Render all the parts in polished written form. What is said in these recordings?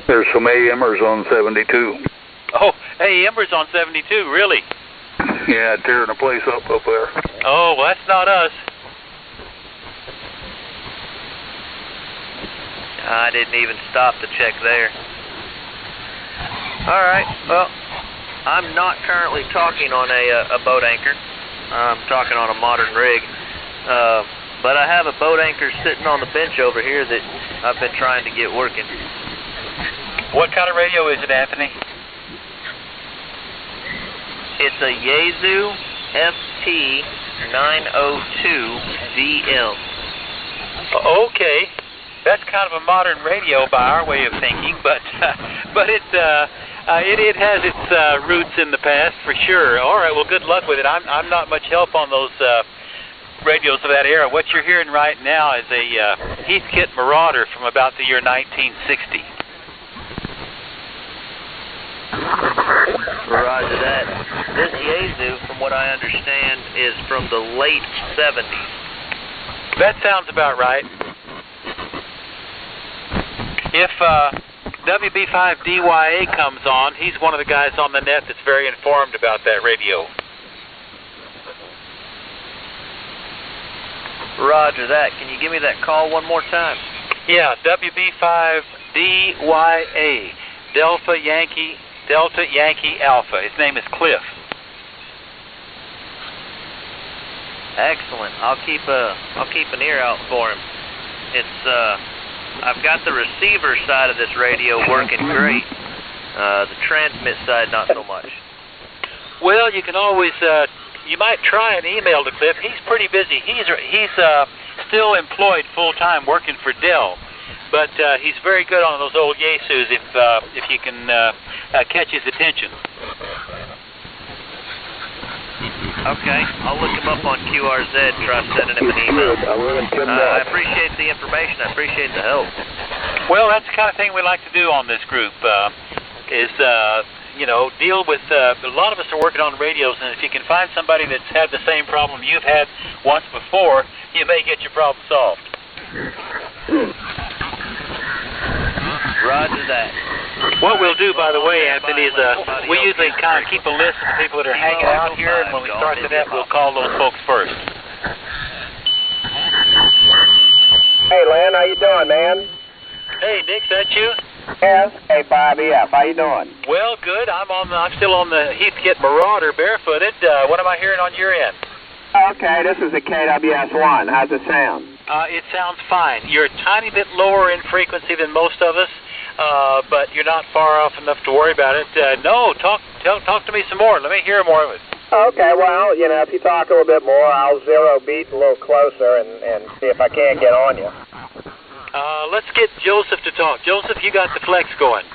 There's some AMers on 72. Oh, AMers on 72, really? Yeah, tearing the place up there. Oh, well, that's not us. I didn't even stop to check there. All right, well, I'm not currently talking on a boat anchor. I'm talking on a modern rig. But I have a boat anchor sitting on the bench over here that I've been trying to get working. What kind of radio is it, Anthony? It's a Yaesu FT902VL. Okay, that's kind of a modern radio by our way of thinking, but it has its roots in the past for sure. All right, well, good luck with it. I'm not much help on those radios of that era. What you're hearing right now is a Heathkit Marauder from about the year 1960. Roger that. This Yaesu, from what I understand, is from the late 70s. That sounds about right. If WB5DYA comes on, he's one of the guys on the net that's very informed about that radio. Roger that. Can you give me that call one more time? Yeah, WB5DYA, Delta Yankee Alpha. His name is Cliff. Excellent. I'll keep an ear out for him. It's I've got the receiver side of this radio working great. The transmit side not so much. Well, you can always you might try an email to Cliff. He's pretty busy. He's still employed full time working for Dell, but he's very good on those old Yaesus if you can catch his attention. Okay, I'll look him up on QRZ and try sending him an email. I appreciate the information. I appreciate the help. Well, that's the kind of thing we like to do on this group, is deal with, a lot of us are working on radios, and if you can find somebody that's had the same problem you've had once before, you may get your problem solved. Roger that. What we'll do, by the way, Anthony, is we usually kind of keep a list of the people that are hanging out here, and when we start the net, we'll call those folks first. Hey, Lynn, how you doing, man? Hey, Dick, is that you? Yes. Hey, Bobby, yeah, how you doing? Well, good. I'm still on the Heathkit Marauder, barefooted. What am I hearing on your end? Okay, this is the KWS-1. How's it sound? It sounds fine. You're a tiny bit lower in frequency than most of us, but you're not far off enough to worry about it. No, talk to me some more. Let me hear more of it. Okay, well, if you talk a little bit more, I'll zero beat a little closer and see if I can't get on you. Let's get Joseph to talk. Joseph, you got the flex going.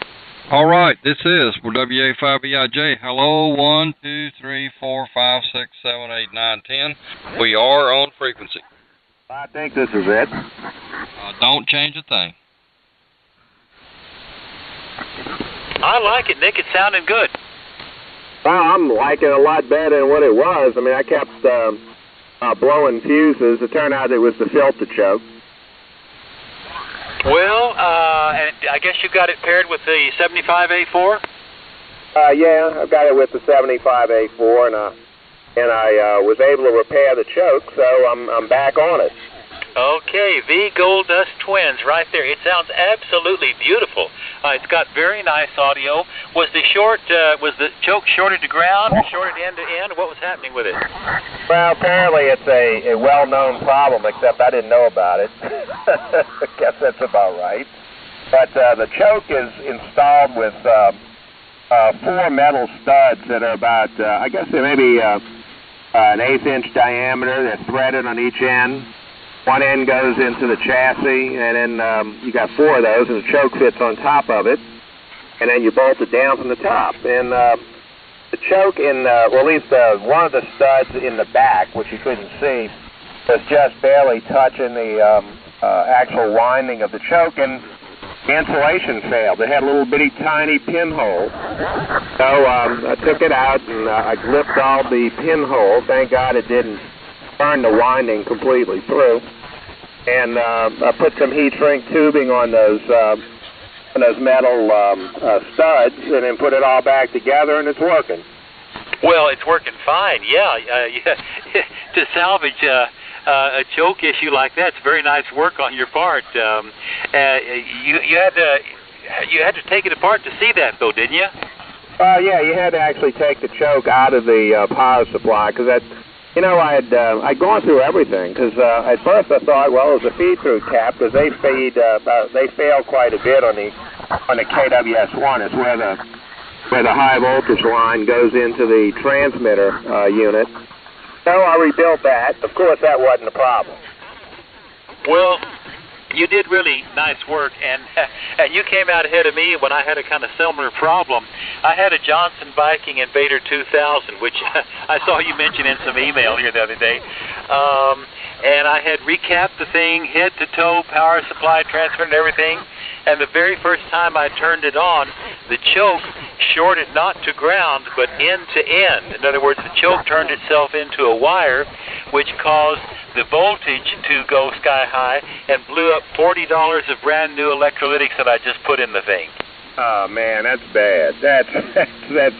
All right, this is for WA5EIJ. Hello, 1, 2, 3, 4, 5, 6, 7, 8, 9, 10. We are on frequency. I think this is it. Don't change a thing. I like it, Nick. It's sounding good. Well, I'm liking it a lot better than what it was. I mean, I kept blowing fuses. It turned out it was the filter choke. Well, and I guess you got it paired with the 75A4? Yeah, I've got it with the 75A4, and I was able to repair the choke, so I'm back on it. Okay, V Gold Dust Twins right there. It sounds absolutely beautiful. It's got very nice audio. Was the choke shorted to ground or shorted end to end? What was happening with it? Well, apparently it's a well-known problem, except I didn't know about it. I guess that's about right. But the choke is installed with 4 metal studs that are about, I guess they're maybe an 1/8-inch diameter. They're threaded on each end. One end goes into the chassis, and then you got 4 of those, and the choke fits on top of it, and then you bolt it down from the top. And the choke at least one of the studs in the back, which you couldn't see, was just barely touching the actual winding of the choke, and the insulation failed. It had a little bitty tiny pinhole. So I took it out, and I clipped all the pinholes. Thank God it didn't burn the winding completely through, and I put some heat shrink tubing on those those metal studs, and then put it all back together, and it's working. Well, it's working fine. Yeah, to salvage a choke issue like that, it's very nice work on your part. You had to take it apart to see that, though, didn't you? Yeah, you had to actually take the choke out of the power supply, because that, I'd gone through everything. Because at first I thought, well, it was a feed-through cap, because they fail quite a bit on the KWS-1. It's where the high voltage line goes into the transmitter unit. So I rebuilt that. Of course, that wasn't a problem. Well, you did really nice work, and you came out ahead of me when I had a kind of similar problem. I had a Johnson Viking Invader 2000, which I saw you mention in some email here the other day, and I had recapped the thing, head to toe, power supply, transfer, and everything. And the very first time I turned it on, the choke shorted not to ground, but end to end. In other words, the choke turned itself into a wire, which caused the voltage to go sky high and blew up $40 of brand new electrolytics that I just put in the thing. Oh man, that's bad. That's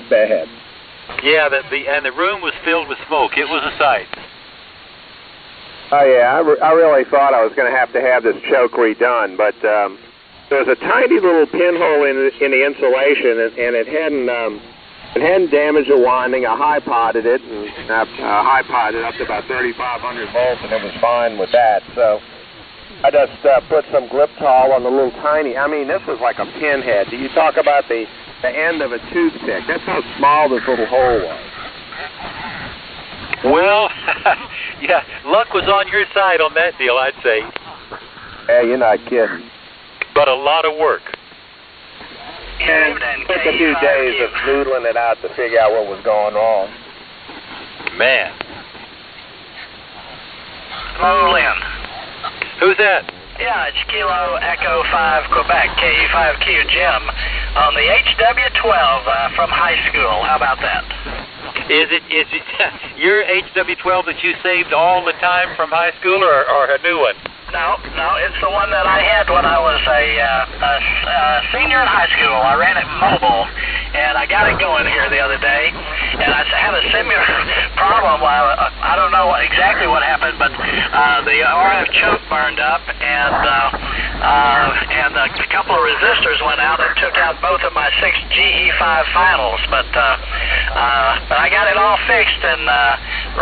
bad. Yeah, and the room was filled with smoke. It was a sight. Oh yeah, I really thought I was going to have this choke redone, but there's a tiny little pinhole in the insulation, and it hadn't damaged the winding. I high-potted it, and I high-potted up to about 3,500 volts, and it was fine with that. So I just put some Gliptol on the little tiny. I mean, this was like a pinhead. Do you talk about the end of a toothpick? That's how small this little hole was. Well, yeah, luck was on your side on that deal, I'd say. Yeah, you're not kidding. But a lot of work. And it took a few days of noodling it out to figure out what was going on. Man. Hello, Lynn. Who's that? Yeah, it's Kilo Echo 5 Quebec, KE5Q Jim, on the HW12 from high school. How about that? Is it your HW12 that you saved all the time from high school, or a new one? No, it's the one that I had when I was a senior in high school. I ran it mobile, and I got it going here the other day, and I had a similar problem. I don't know exactly what happened, but the RF choke burned up, and a couple of resistors went out and took out both of my 6 GE5 finals, but I got it all fixed and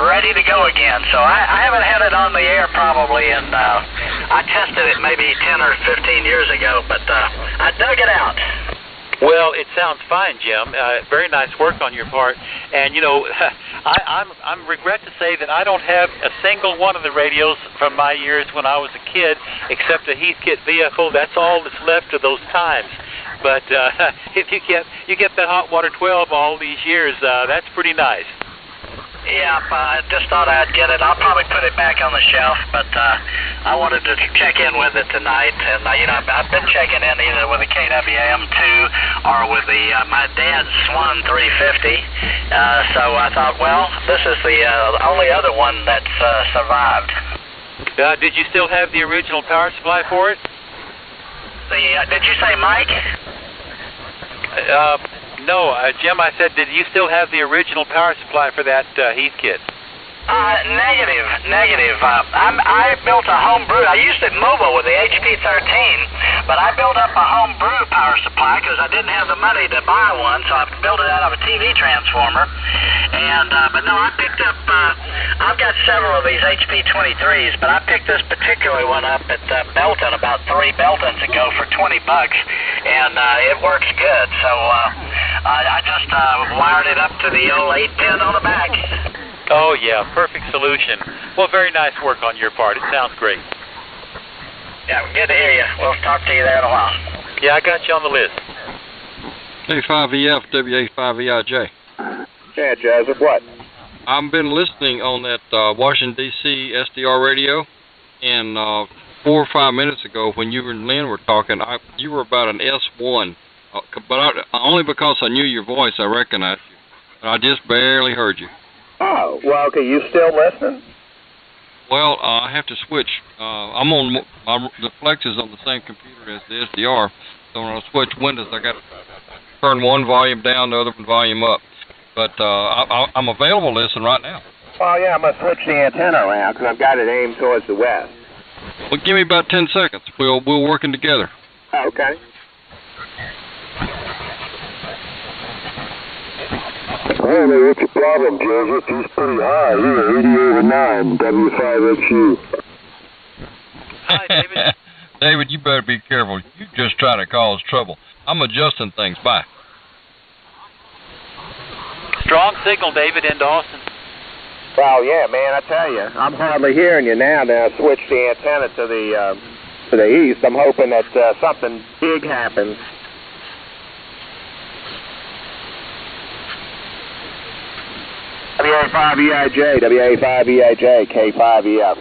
ready to go again. So I haven't had it on the air probably in I tested it maybe 10 or 15 years ago, but I dug it out. Well, it sounds fine, Jim. Very nice work on your part. And, I'm regret to say that I don't have a single one of the radios from my years when I was a kid, except a Heathkit vehicle. That's all that's left of those times. But if you get that Hot Water 12 all these years, that's pretty nice. Yeah, I just thought I'd get it. I'll probably put it back on the shelf, but I wanted to check in with it tonight. And I've been checking in either with the KWM2 or with my dad's Swan 350. So I thought, well, this is the only other one that's survived. Did you still have the original power supply for it? Did you say Mike? No, Jim, I said, did you still have the original power supply for that Heathkit? Negative. I built a home brew. I used it mobile with the HP13, but I built up a home brew power supply because I didn't have the money to buy one, so I built it out of a TV transformer. And but no, I picked up. I've got several of these HP23s, but I picked this particular one up at Belton about 3 Beltons ago for $20, and it works good. So I just wired it up to the old 8-pin on the back. Oh, yeah, perfect solution. Well, very nice work on your part. It sounds great. Yeah, good to hear you. We'll talk to you there in a while. Yeah, I got you on the list. K5EF, WA5EIJ. Yeah, Joseph, what? I've been listening on that Washington, D.C. SDR radio, and 4 or 5 minutes ago when you and Lynn were talking, you were about an S1, but only because I knew your voice, I recognized you. But I just barely heard you. Oh, well, okay, you still listening? Well, I have to switch. I'm on the Flex is on the same computer as the SDR, So when I switch windows, I got to turn one volume down, the other one volume up. But I'm available to listen right now. Well, yeah, I'm going to switch the antenna around because I've got it aimed towards the west. Well, give me about 10 seconds. We'll working together. Okay. Hey, what's your problem, Joseph? He's pretty high. You're 88 9, W5XU. Hi, David. David, you better be careful. You're just trying to cause trouble. I'm adjusting things. Bye. Strong signal, David, into Austin. Well, yeah, man, I tell you, I'm hardly hearing you now. Now I switched the antenna to the east. I'm hoping that something big happens. WA5EIJ, WA5EIJ, K5EF.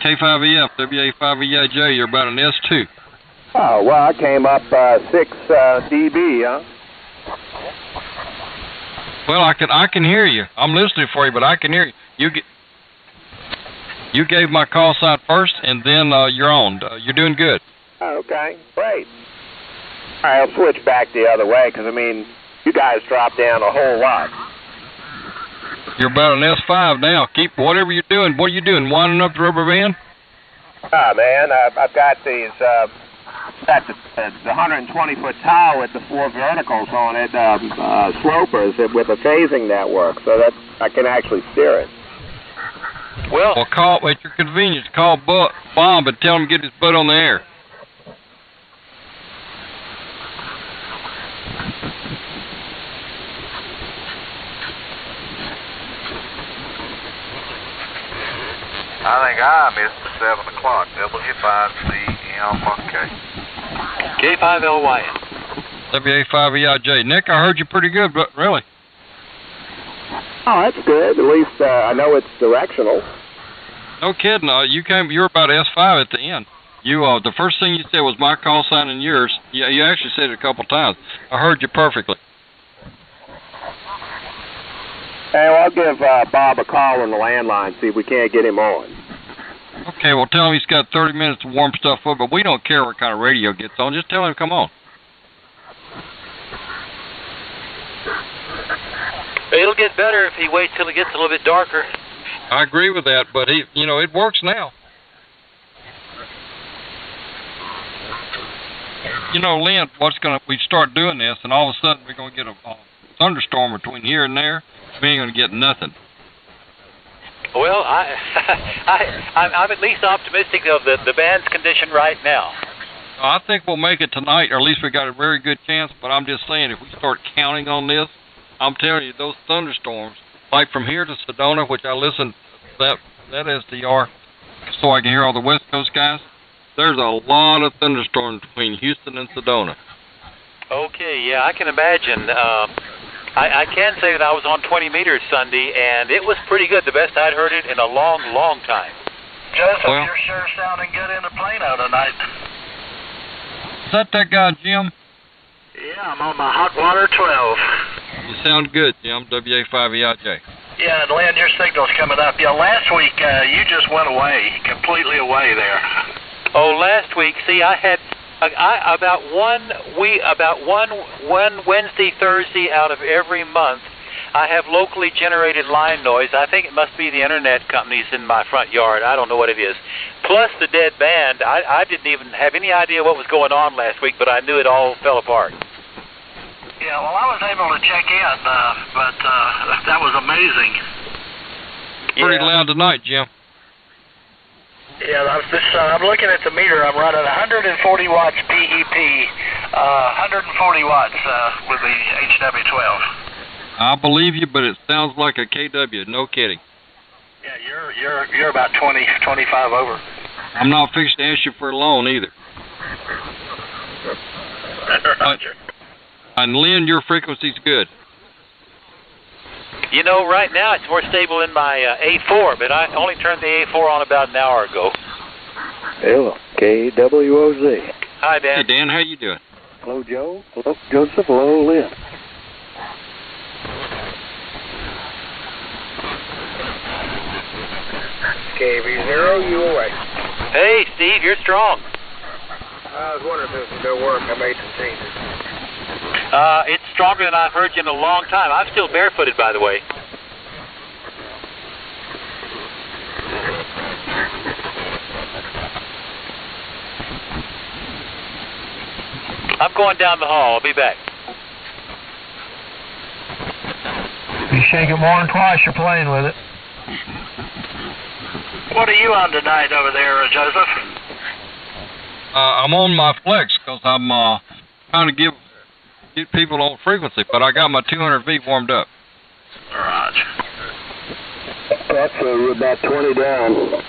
K5EF, WA5EIJ, you're about an S2. Oh, well, I came up 6 dB, huh? Well, I can hear you. I'm listening for you, but I can hear you. You gave my call sign first, and then you're on. You're doing good. Okay, great. All right, I'll switch back the other way, because, I mean, you guys dropped down a whole lot. You're about an S5 now. Keep whatever you're doing. What are you doing, winding up the rubber band? Ah, man, I've got these, got the 120-foot tower with the 4 verticals on it, slopers with a phasing network, so that I can actually steer it. Well, Call at your convenience. Call Bob and tell him to get his butt on the air. I think I missed the 7 o'clock. W5CMK. K5LYN. WA5EIJ. Nick, I heard you pretty good, but really. Oh, that's good. At least I know it's directional. No kidding. You were about S5 at the end. The first thing you said was my call sign and yours. Yeah, you actually said it a couple times. I heard you perfectly. Hey, well, I'll give Bob a call on the landline, see if we can't get him on. Okay, well, tell him he's got 30 minutes to warm stuff up, but we don't care what kind of radio gets on. Just tell him to come on. It'll get better if he waits till it gets a little bit darker. I agree with that, but it works now. Lynn, we start doing this, and all of a sudden we're going to get a thunderstorm between here and there. We ain't going to get nothing. Well, I'm at least optimistic of the band's condition right now. I think we'll make it tonight, or at least we got a very good chance, but I'm just saying, if we start counting on this, I'm telling you, those thunderstorms, like from here to Sedona, which I listen to that SDR so I can hear all the West Coast guys, there's a lot of thunderstorms between Houston and Sedona. Okay, yeah, I can imagine. I can say that I was on 20 meters Sunday, and it was pretty good, the best I'd heard it in a long, long time. Joseph, Well, you're sure sounding good in the Plano tonight. Is that guy, Jim? Yeah, I'm on my hot water 12. You sound good, Jim, WA5EIJ. Yeah, and Lynn, your signal's coming up. Yeah, last week you just went away, completely away there. Oh, last week, see, I had about one Wednesday, Thursday out of every month, I have locally generated line noise. I think it must be the internet companies in my front yard. I don't know what it is. Plus the dead band. I didn't even have any idea what was going on last week, but I knew it all fell apart. Yeah, well, I was able to check in, but that was amazing. Pretty loud tonight, Jim. Yeah, I'm looking at the meter. I'm running 140 watts PEP, 140 watts with the HW12. I believe you, but it sounds like a KW. No kidding. Yeah, you're about 20, 25 over. I'm not fixing to ask you for a loan either. Roger. And Lynn, your frequency's good. You know, right now it's more stable in my A4, but I only turned the A4 on about an hour ago. Hello, KWOZ. Hi, Dan. Hey, Dan, how you doing? Hello, Joe. Hello, Joseph. Hello, Lynn. KV0, you away. Hey, Steve, you're strong. I was wondering if this would go work. I made some changes. It's stronger than I've heard you in a long time. I'm still barefooted, by the way. I'm going down the hall. I'll be back. You shake it more than twice, you're playing with it. What are you on tonight over there, Joseph? I'm on my flex because I'm trying to get people on frequency, but I got my 200V warmed up. Right. That's about 20 down.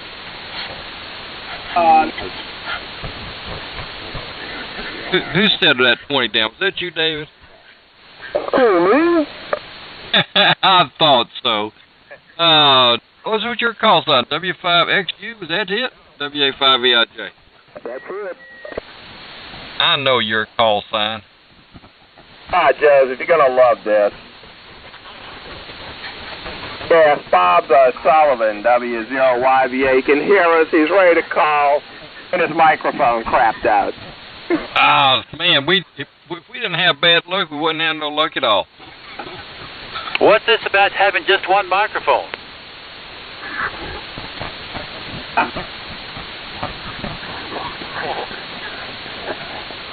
Who said that 20 down? Was that you, David? Oh, I thought so. What's with your call sign? W5XU? Was that it? WA5EIJ. that's it. I know your call sign. Joseph, you're going to love this. Yes, Bob Sullivan, W0YVA. You can hear us. He's ready to call, and his microphone crapped out. Man, if we didn't have bad luck, we wouldn't have no luck at all. What's this about having just one microphone?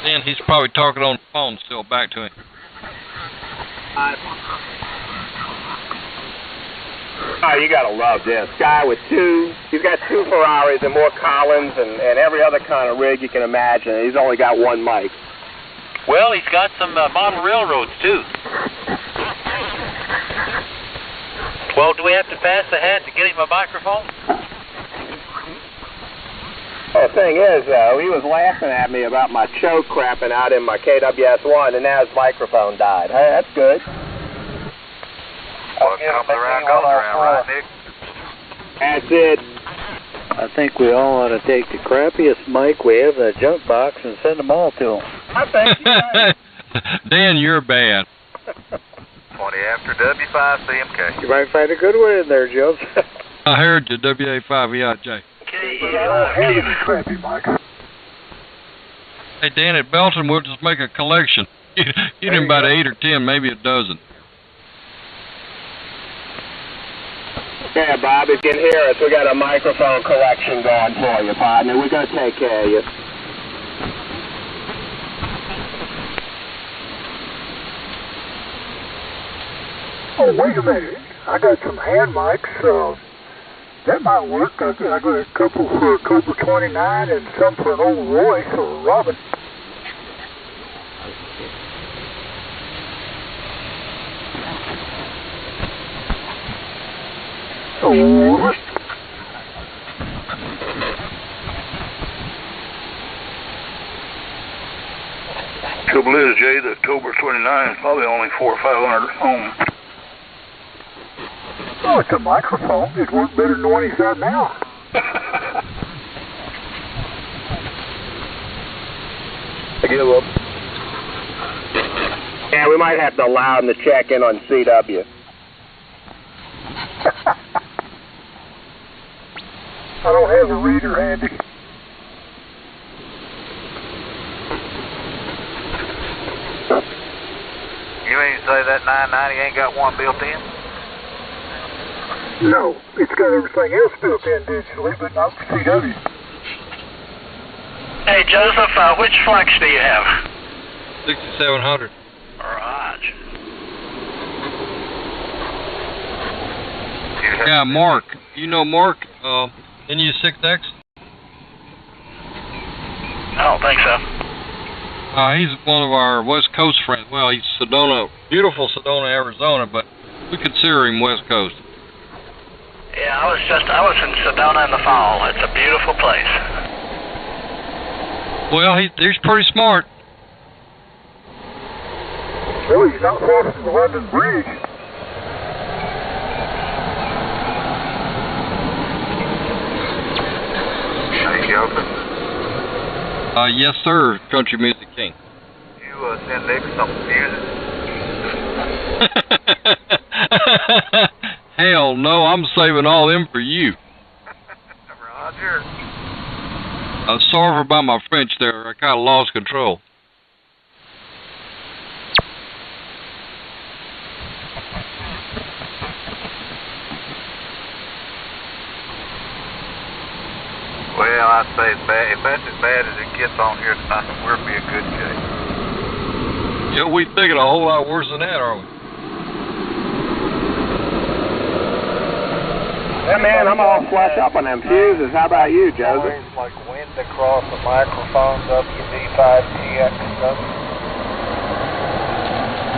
Then he's probably talking on the phone still. Back to him. Oh, you gotta love this. Guy with he's got 2 Ferraris and more Collins and every other kind of rig you can imagine. He's only got one mic. Well, he's got some model railroads, too. Well, do we have to pass the hat to get him a microphone? The thing is, he was laughing at me about my choke crapping out in my KWS-1, and now his microphone died. Hey, that's good. What comes around goes around, right, Nick? That's it. I think we all ought to take the crappiest mic we have in the junk box and send them all to him. I think you're right. Dan, you're bad. 20 after W5CMK. You might find a good one in there, Joe. I heard you, WA5EIJ. Hey, Dan, at Belton, we'll just make a collection. Get him about 8 or 10, maybe a dozen. Yeah, Bob, if you can hear us, we got a microphone collection going for you, partner. We're going to take care of you. Oh, wait a minute. I got some hand mics. That might work. I got a couple for a Cobra 29 and some for an old Royce or Robin. Oh. Trouble is, Jay, the Cobra 29 is probably only 400 or 500 home. Oh, it's a microphone. It works better than what he's got now. I give up. Yeah, we might have to allow him to check in on CW. I don't have a reader handy. You ain't say that 990 ain't got one built in? No, it's got everything else built in digitally, but not for CW. Hey, Joseph, which flex do you have? 6700. Right. Yeah, Mark. You know Mark, NU6X? I don't think so. He's one of our West Coast friends. Well, he's Sedona, beautiful Sedona, Arizona, but we consider him West Coast. Yeah, I was in Sedona in the fall. It's a beautiful place. Well, he's pretty smart. Well, he's not far from the London Bridge. Hey, Joseph. Yes, sir, Country Music King. You send Nick some music? Hell no, I'm saving all them for you. Sure. Sorry about my French there. I kind of lost control. Well, I'd say it's bad. If that's as bad as it gets on here tonight, we'll be a good shape. Yeah, we thinking a whole lot worse than that, aren't we? Yeah, man, I'm all flush up on them fuses. How about you, Joseph? Like wind across the microphone, WD5TX stuff.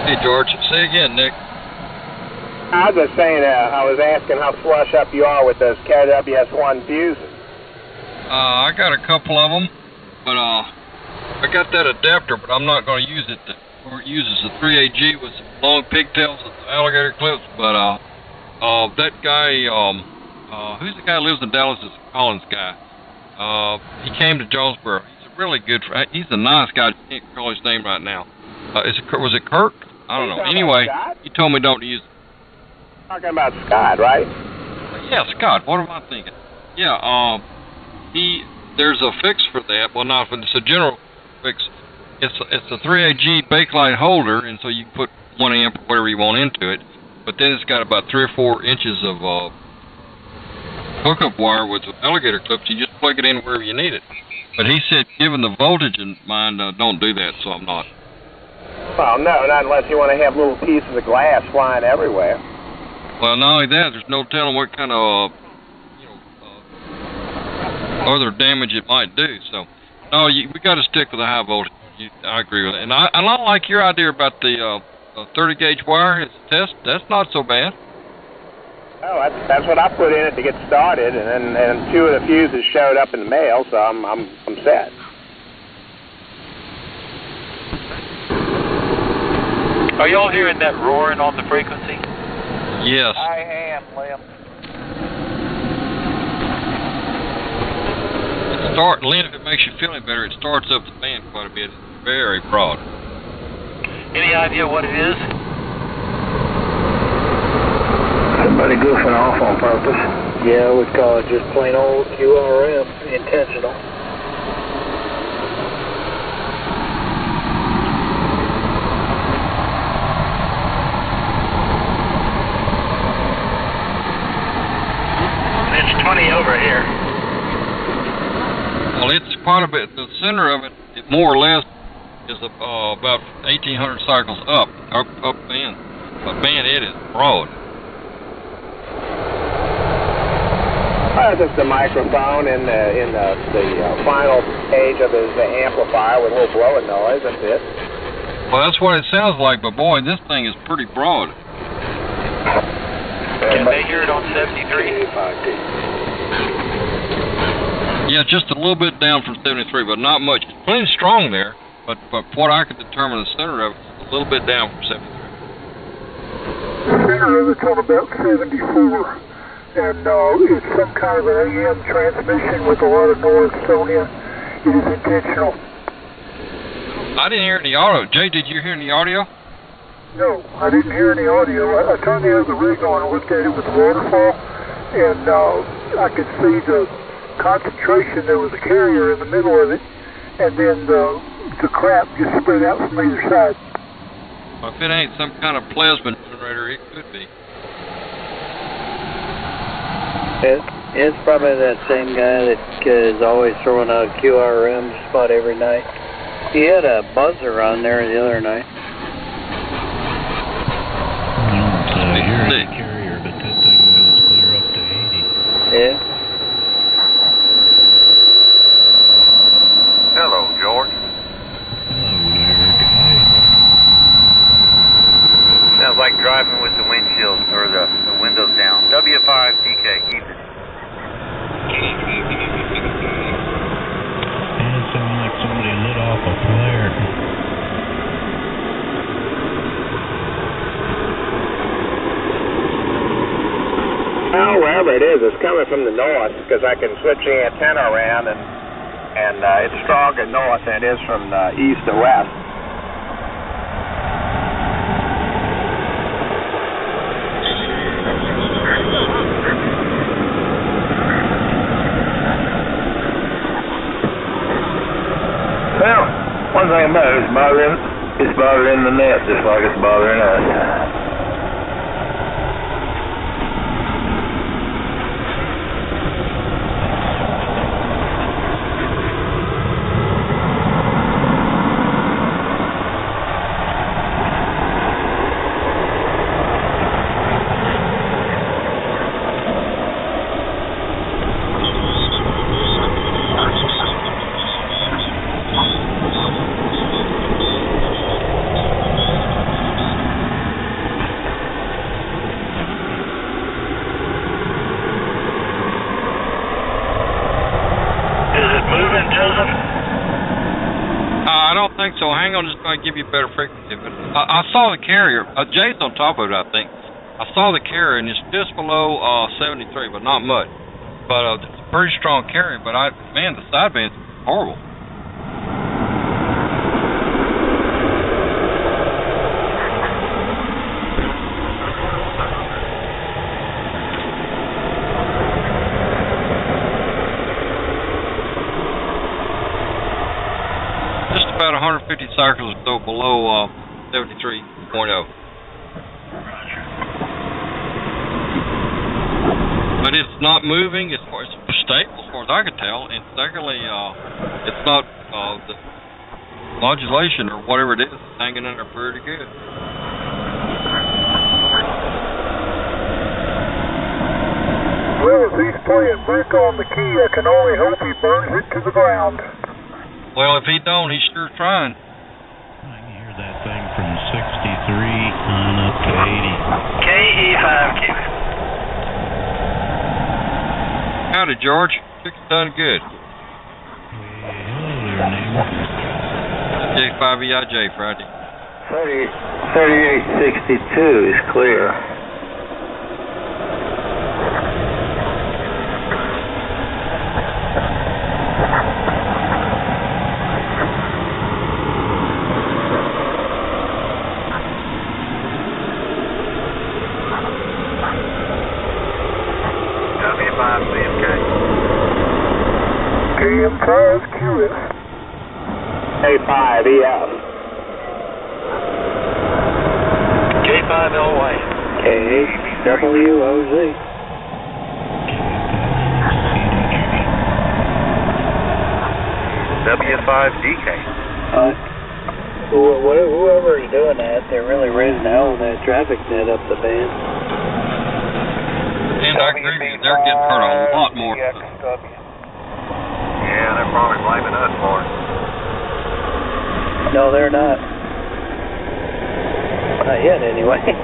Hey, George, say again, Nick. I was just saying, I was asking how flush up you are with those KWS-1 fuses. I got a couple of them, but I got that adapter, but I'm not going to use it. It uses the 3AG with some long pigtails and alligator clips, but that guy, who's the guy who lives in Dallas? Is Collins guy. He came to Jonesboro. He's a really good. He's a nice guy. I can't recall his name right now. Was it Kirk? I don't know. Anyway, he told me don't use it. Talking about Scott, right? Yeah, Scott. What am I thinking? Yeah. There's a fix for that. Well, not for it's a general fix. It's a 3AG bakelite holder, and so you can put 1 amp or whatever you want into it. But then it's got about 3 or 4 inches of hookup wire with alligator clips. You just plug it in wherever you need it. But he said, given the voltage in mind, don't do that. So I'm not. Well, no, not unless you want to have little pieces of glass flying everywhere. Well, not only that, there's no telling what kind of other damage it might do. So, no, we got to stick with the high voltage. I agree with that. And I like your idea about the 30 gauge wire as a test. That's not so bad. Oh, that's what I put in it to get started, and 2 of the fuses showed up in the mail, so I'm set. Are y'all hearing that roaring on the frequency? Yes. I am, Lem. Lynn, if it makes you feel any better, it starts up the band quite a bit. It's very broad. Any idea what it is? Somebody goofing off on purpose. Yeah, I would call it just plain old QRM, intentional. It's 20 over here. Well, it's quite a bit. The center of it, more or less, is about 1,800 cycles up band. But man, it is broad. Just the microphone in the final stage of his amplifier with a little blowing noise. That's it. Well, that's what it sounds like. But boy, this thing is pretty broad. Can they hear it on 73? Yeah, just a little bit down from 73, but not much. It's plenty strong there, but what I could determine the center of it is a little bit down from 73. The center of it's on about 74, and it's some kind of an AM transmission with a lot of noise thrown in. It is intentional. I didn't hear any audio. Jay, did you hear any audio? No, I didn't hear any audio. I turned the other rig on and looked at it with the waterfall, and I could see the concentration. There was a carrier in the middle of it, and then the crap just spread out from either side. Well, if it ain't some kind of plasma generator, it could be. It's probably that same guy that is always throwing out QRM just about every night. He had a buzzer on there the other night. I hear the carrier, but that thing goes clear up to 80. Yeah. Hello, George. Hello, Larry. Sounds like driving with the windshield or the windows down. W5DK, keep it. And it sounded like somebody lit off a flare. Well, wherever it is, it's coming from the north because I can switch the antenna around and it's stronger north than it is from east to west. Well, one thing about it, it's bothering the net just like it's bothering us. I don't think so. Hang on, just going to give you a better frequency. But I saw the carrier. Jay's on top of it, I think. I saw the carrier, and it's just below 73, but not much. But it's a pretty strong carrier. But man, the sideband's horrible. About 150 cycles or so below 73.0. But it's not moving. It's stable as far as I can tell. And secondly, it's not the modulation or whatever it is hanging in there pretty good. Well, if he's playing back on the key, I can only hope he burns it to the ground. Well, if he don't, he's sure trying. I can hear that thing from 63 on up to 80. KE5Q. Howdy, George. It's done good. Hello there, neighbor. J5EIJ Friday. 3862 is clear. KM5QS. K5EF. J5LY. KHWOZ. W5DK. Whoever is doing that, they're really raising hell with that traffic net up the band. And I agree with you, they're getting hurt a lot more. Yeah, they're probably blaming us for it. No, they're not. Not yet, anyway.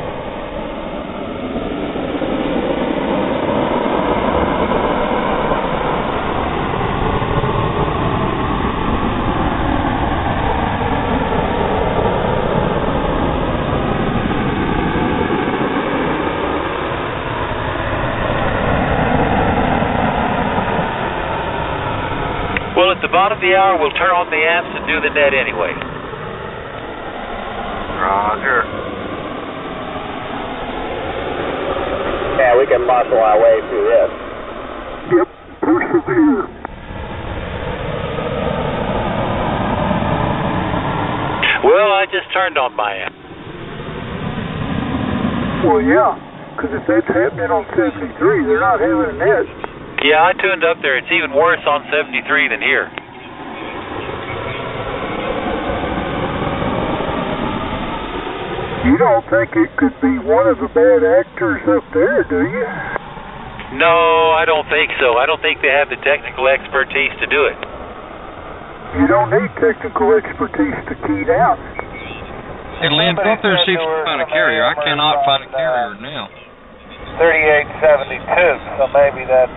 Well, at the bottom of the hour, we'll turn on the amps and do the net anyway. Roger. Yeah, we can muscle our way through this. Yep, persevere. Well, I just turned on my amp. Well, yeah, because if that's happening on 73, they're not having a net. Yeah, I tuned up there. It's even worse on 73 than here. You don't think it could be one of the bad actors up there, do you? No, I don't think so. I don't think they have the technical expertise to do it. You don't need technical expertise to key down. Hey, Lynn, go up there and see if you can find a carrier. I cannot find a carrier now. 3872, so maybe that's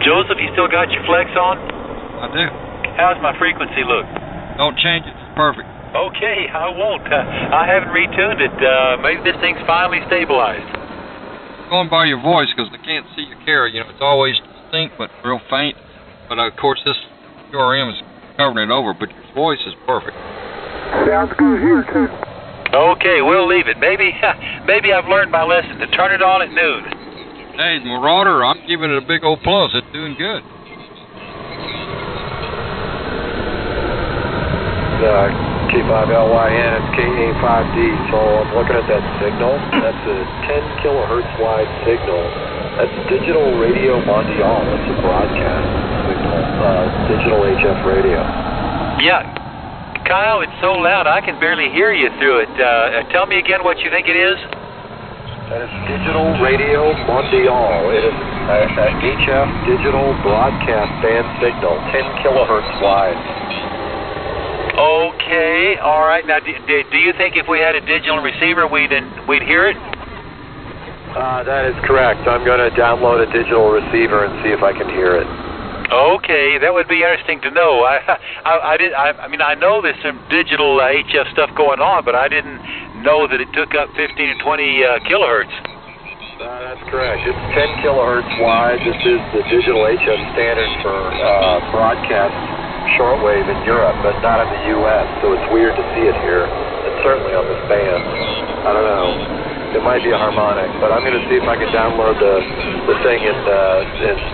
Joseph, you still got your flex on? I do. How's my frequency look? Don't change it. It's perfect. Okay, I won't. I haven't retuned it. Maybe this thing's finally stabilized. Going by your voice, because I can't see your carrier. You know, it's always distinct but real faint. But of course, this QRM is covering it over. But your voice is perfect. Sounds good here, too. Okay, we'll leave it. Maybe I've learned my lesson to turn it on at noon. Hey, Marauder, I'm giving it a big old plus. It's doing good. K5LYN, it's KA5D, so I'm looking at that signal. That's a 10 kilohertz wide signal. That's Digital Radio Mondial. That's a broadcast signal, digital HF radio. Yeah. Kyle, it's so loud I can barely hear you through it. Tell me again what you think it is. That is Digital Radio Mondial. It is an HF digital broadcast band signal, 10 kilohertz wide. Okay, all right. Now, do you think if we had a digital receiver, we'd hear it? That is correct. I'm going to download a digital receiver and see if I can hear it. Okay, that would be interesting to know. I mean, I know there's some digital HF stuff going on, but I didn't know that it took up 15 to 20 kilohertz. That's correct. It's 10 kilohertz wide. This is the digital HF standard for broadcast shortwave in Europe, but not in the U.S., so it's weird to see it here, and certainly on this band. I don't know. It might be a harmonic, but I'm going to see if I can download the thing and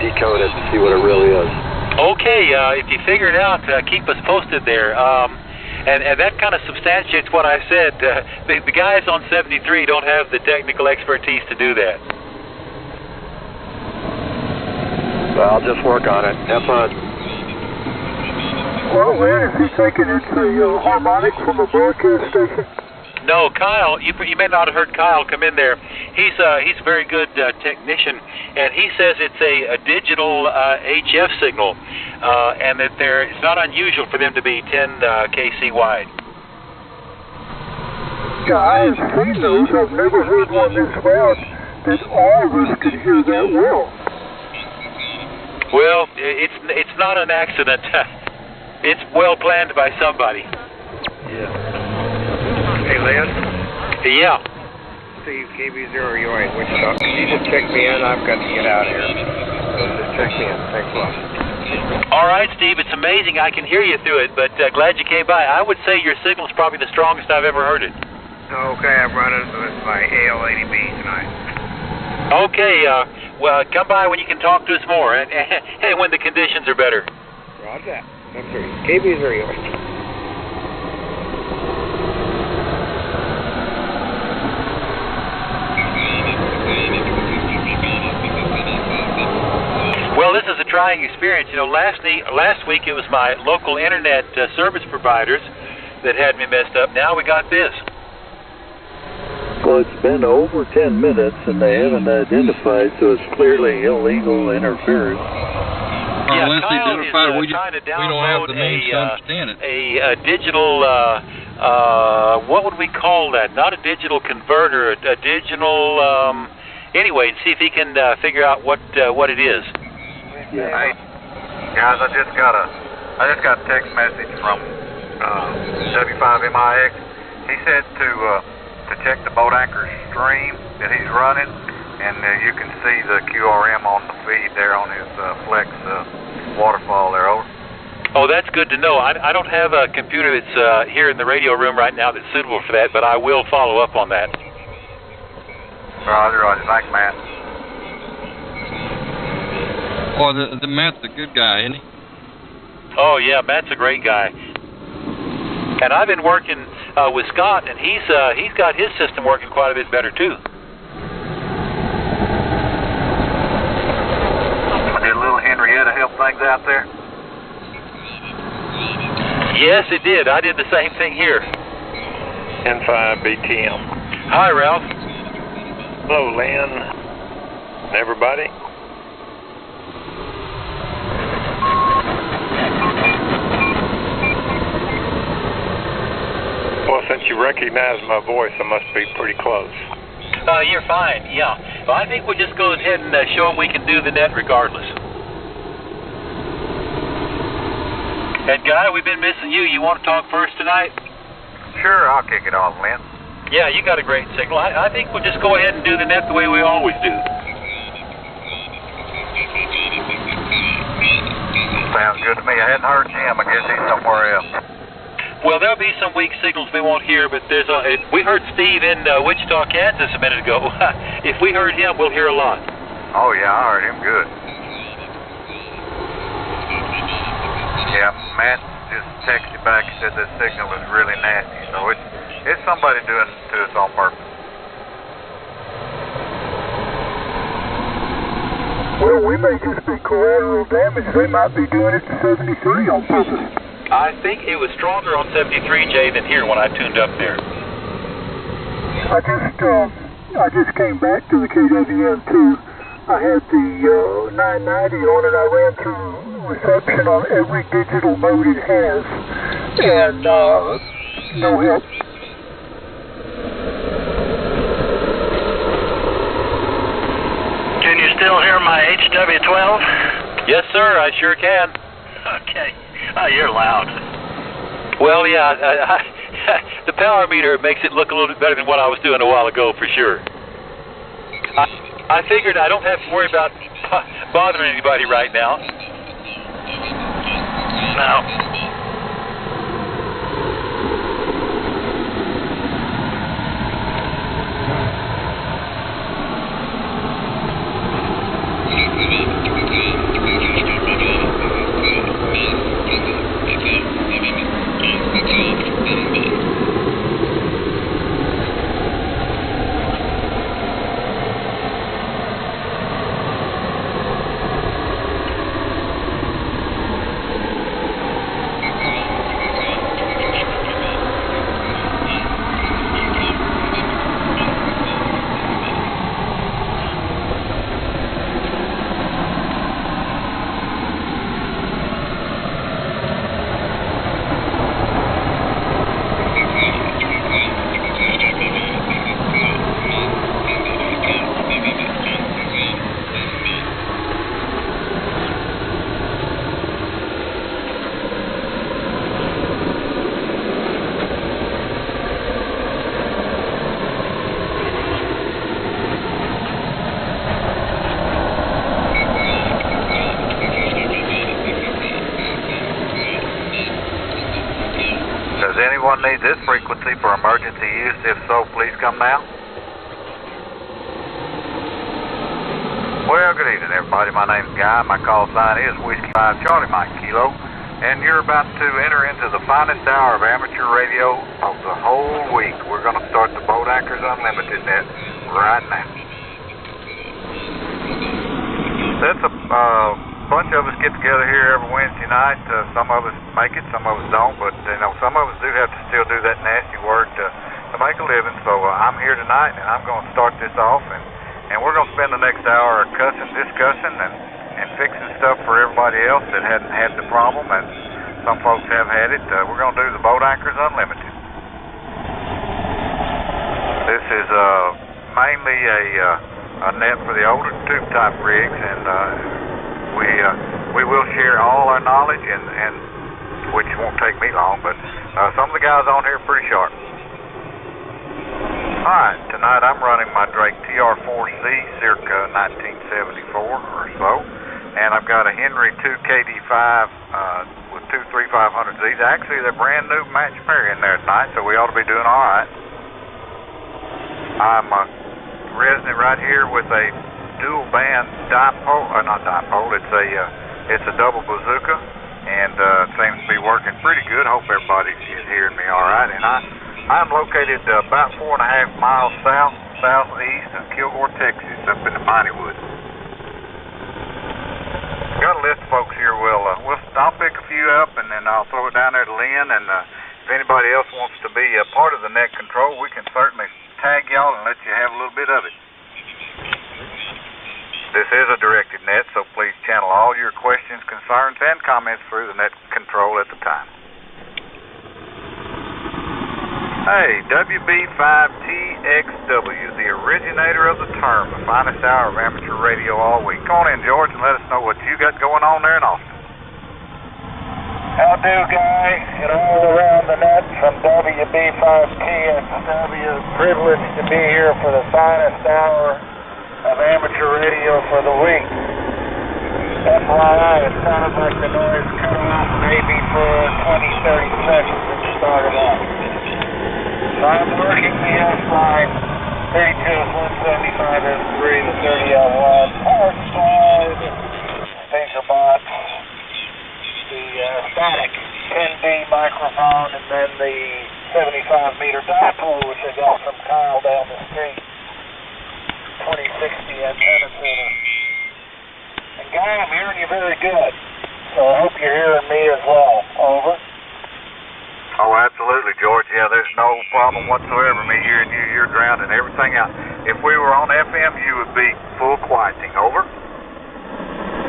decode it and see what it really is. Okay, if you figure it out, keep us posted there. And that kind of substantiates what I said. The guys on 73 don't have the technical expertise to do that. Well, I'll just work on it. Have fun. Well, man, is he thinking it's a harmonic from a broadcast station? No, Kyle, you may not have heard Kyle come in there. He's a very good technician, and he says it's a digital HF signal, and that it's not unusual for them to be 10 kc wide. Yeah, I have seen those. I've never heard one this loud that all of us could hear that well. Well, it's not an accident. It's well planned by somebody. Yeah. Hey, Lynn? Yeah. Steve, KB0UA, Wichita. Can you just check me in? I've got to get out here. So just check me in. Thanks a lot. All right, Steve, it's amazing. I can hear you through it, but glad you came by. I would say your signal's probably the strongest I've ever heard it. Okay, I'm running with my AL80B tonight. Okay, well, come by when you can talk to us more, and when the conditions are better. Roger that. I'm sorry. KB0UA. Well, this is a trying experience. You know, last week it was my local internet service providers that had me messed up. Now we got this. Well, it's been over 10 minutes and they haven't identified, so it's clearly illegal interference. Yeah, unless they Kyle identify, is, we don't have the means to understand it. A digital, what would we call that? Not a digital converter, a digital. Anyway, see if he can figure out what it is. Yeah. Hey, guys, I just got a text message from W5MIX. He said to check the boat anchor stream that he's running, and you can see the QRM on the feed there on his Flex waterfall there. Over. Oh, that's good to know. I don't have a computer that's here in the radio room right now that's suitable for that, but I will follow up on that. Roger. Thanks, Matt. Oh, the Matt's a good guy, isn't he? Oh, yeah, Matt's a great guy. And I've been working with Scott, and he's got his system working quite a bit better, too. Did little Henrietta help things out there? Yes, it did. I did the same thing here. N5BTM. Hi, Ralph. Hello, Lynn. And everybody. Well, since you recognize my voice, I must be pretty close. You're fine, yeah. Well, I think we'll just go ahead and show them we can do the net regardless. And, Guy, we've been missing you. You want to talk first tonight? Sure, I'll kick it off, Lynn. Yeah, you got a great signal. I think we'll just go ahead and do the net the way we always do. Sounds good to me. I hadn't heard Jim. I guess he's somewhere else. Well, there'll be some weak signals we won't hear, but we heard Steve in Wichita, Kansas a minute ago. If we heard him, we'll hear a lot. Oh, yeah, I heard him good. Yeah, Matt just texted back said the signal is really nasty. So it's somebody doing it to us on purpose. Well, we may just be collateral damage. They might be doing it to 73 on purpose. I think it was stronger on 73, Jay, than here when I tuned up there. I just came back to the KWM2. I had the 990 on it. I ran through reception on every digital mode it has, and no help. Can you still hear my HW12? Yes, sir, I sure can. Okay. Oh, you're loud. Well, yeah, the power meter makes it look a little bit better than what I was doing a while ago, for sure. I figured I don't have to worry about bothering anybody right now. No. Need this frequency for emergency use? If so, please come now. Well, good evening, everybody. My name's Guy. My call sign is Whiskey 5 Charlie Mike Kilo, and you're about to enter into the finest hour of amateur radio of the whole week. We're going to start the Boat Anchors Unlimited net right now. That's a bunch of us get together here every Wednesday night. Some of us make it, some of us don't, but some of us do have to still do that nasty work to make a living. So I'm here tonight, and I'm going to start this off, and we're going to spend the next hour cussing, discussing, and fixing stuff for everybody else that hadn't had the problem, and some folks have had it. We're going to do the Boat Anchors Unlimited. This is mainly a net for the older tube type rigs, and we will share all our knowledge, and which won't take me long, but some of the guys on here are pretty sharp. Alright, tonight I'm running my Drake TR4C circa 1974 or so, and I've got a Henry 2KD5 with two 3500Zs. Actually, they're brand new match pair in there tonight, so we ought to be doing alright. I'm resonant right here with a dual band dipole, not dipole, it's a double bazooka, and it seems to be working pretty good. Hope everybody is hearing me all right. And I'm located about 4.5 miles southeast of Kilgore, Texas, up in the Piney Woods. Got a list of folks here. I'll pick a few up, and then I'll throw it down there to Lynn. And if anybody else wants to be a part of the net control, we can certainly tag y'all and let you have a little bit of it. This is a directed net, so please channel all your questions, concerns, and comments through the net control at the time. Hey, WB5TXW, the originator of the term, the finest hour of amateur radio all week. Come on in, George, and let us know what you got going on there in Austin. How do, Guy? And all around the net from WB5TXW. Privileged to be here for the finest hour of amateur radio for the week. FYI, it sounded like the noise cut off maybe for 20, 30 seconds when you started off. So I'm working the S-line, 32S175S3, the 30L1, power slide, speaker box, the static 10D microphone, and then the 75-meter dipole, which I got from Kyle down the street. 2060 antenna center. And Guy, I'm hearing you very good. So I hope you're hearing me as well. Over. Oh, absolutely, George. Yeah, there's no problem whatsoever. Me hearing you, your ground, and everything else. If we were on FM, you would be full quieting. Over.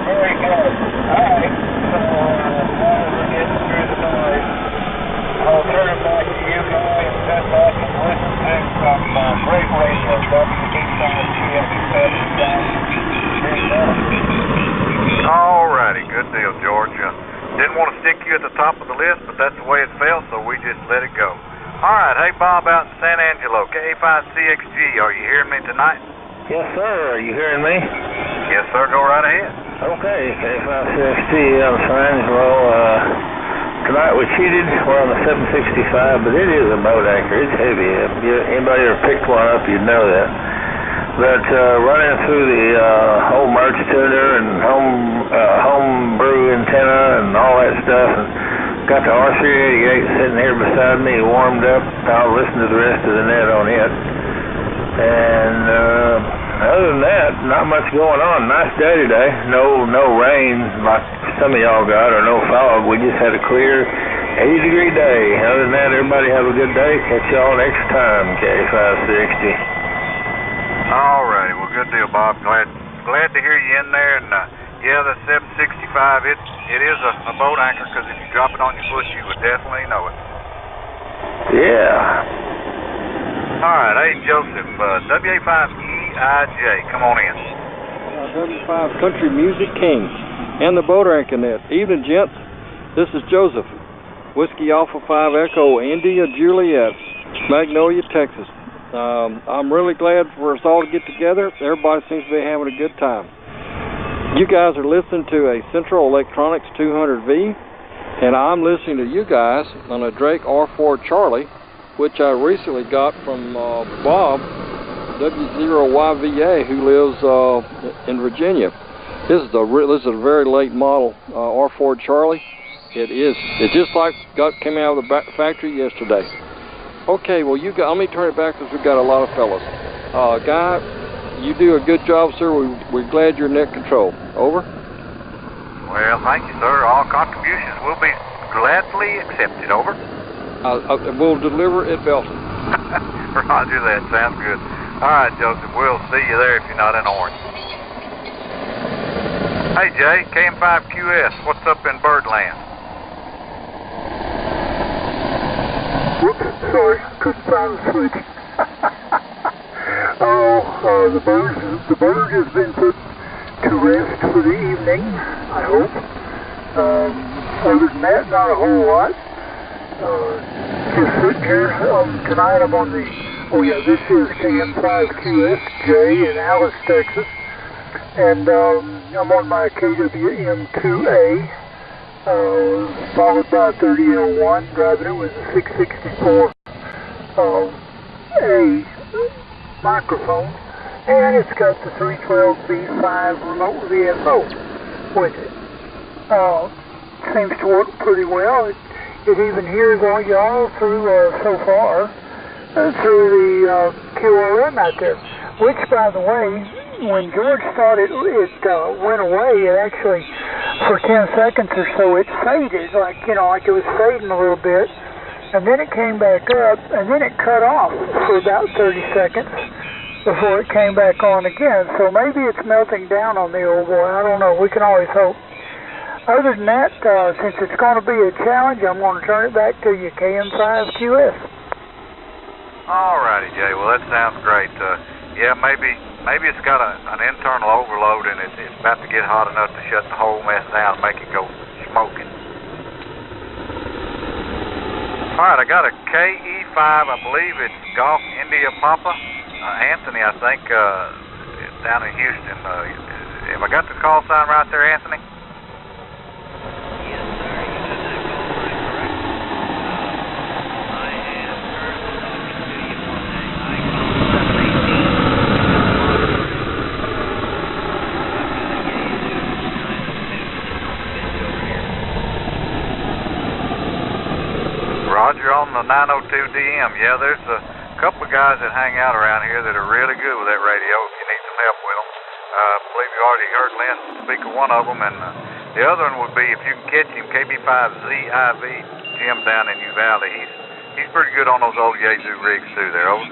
Very good. All right. So now we're getting through the noise. I'll turn it back to you guys. Sit back and listen to some great radio. All righty. Good deal, George. Didn't want to stick you at the top of the list, but that's the way it fell, so we just let it go. All right. Hey, Bob out in San Angelo, K5CXG. Are you hearing me tonight? Yes, sir. Are you hearing me? Yes, sir. Go right ahead. Okay, K5CXG out of San Angelo. Tonight we cheated. We're on the 765, but it is a boat anchor. It's heavy. Anybody ever picked one up, you'd know that. But running through the whole merch tuner and homebrew antenna and all that stuff, and got the R388 sitting here beside me, warmed up. I'll listen to the rest of the net on it. And other than that, not much going on. Nice day today. No rain like some of y'all got, or no fog. We just had a clear 80-degree day. Other than that, everybody have a good day. Catch y'all next time, K560. All righty. Well, good deal, Bob. Glad to hear you in there. And yeah, the 765, it is a boat anchor, because if you drop it on your foot, you would definitely know it. Yeah. All right. Hey, Joseph, WA5EIJ, come on in. W5 Country Music King and the Boat Anchor Net. Evening, gents. This is Joseph. Whiskey Alpha 5 Echo, India Juliet, Magnolia, Texas. I'm really glad for us all to get together. Everybody seems to be having a good time. You guys are listening to a Central Electronics 200V, and I'm listening to you guys on a Drake R4 Charlie, which I recently got from Bob, W0YVA, who lives in Virginia. This is a very late model R4 Charlie. It just like came out of the factory yesterday. Okay, well, let me turn it back, because we've got a lot of fellas. Guy, you do a good job, sir. We're glad you're net control. Over. Well, thank you, sir. All contributions will be gladly accepted. Over. We'll deliver at Belton. Roger that. Sounds good. All right, Joseph. We'll see you there if you're not in Orange. Hey, Jay, KM5QS, what's up in Birdland? Whoops, sorry, couldn't find the switch. The bird has been put to rest for the evening, I hope. Other than that, not a whole lot. Just sitting here tonight. I'm on the, this is KM5QSJ in Alice, Texas. And I'm on my KWM2A. Followed by a 3001, driving it with a 664 A microphone, and it's got the 312B5 remote VSO with it. Seems to work pretty well. It even hears all y'all through so far through the QRM out there. Which, by the way, when George thought it went away, it actually, for 10 seconds or so, it faded, like it was fading a little bit, and then it came back up, and then it cut off for about 30 seconds before it came back on again. So maybe it's melting down on the old boy. I don't know. We can always hope. Other than that, since it's going to be a challenge, I'm going to turn it back to you, KM5QS. All righty, Jay. Well, that sounds great. Yeah, maybe it's got an internal overload, and it's about to get hot enough to shut the whole mess down and make it go smoking. All right, I got a KE5, I believe it's Golf India Papa. Anthony, I think, down in Houston. Have I got the call sign right there, Anthony? Roger on the 902 DM. Yeah, there's a couple of guys that hang out around here that are really good with that radio if you need some help with them. I believe you already heard Lynn speak of one of them, and the other one would be, if you can catch him, KB5ZIV, Jim down in Uvalde. He's pretty good on those old Yaesu rigs too there, over.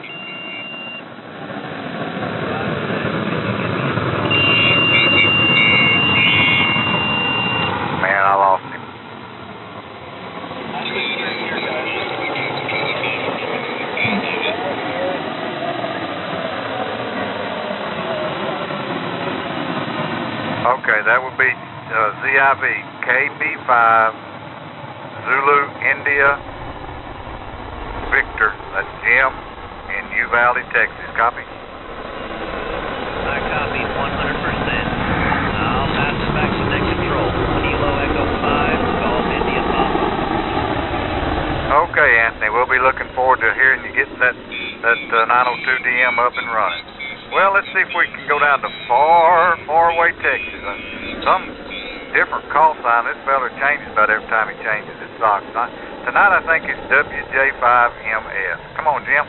Man, I lost him. Okay, that would be ZIV, KB5, Zulu, India, Victor. That's Jim in Uvalde, Texas. Copy? I copy 100%. I'll pass it back to net control. Kilo Echo 5, Golf India Papa. Okay, Anthony, we'll be looking forward to hearing you getting that 902 DM up and running. Well, let's see if we can go down to far, far away Texas. Some different call sign. This fella changes about every time he changes his socks. Tonight I think it's WJ5MS. Come on, Jim.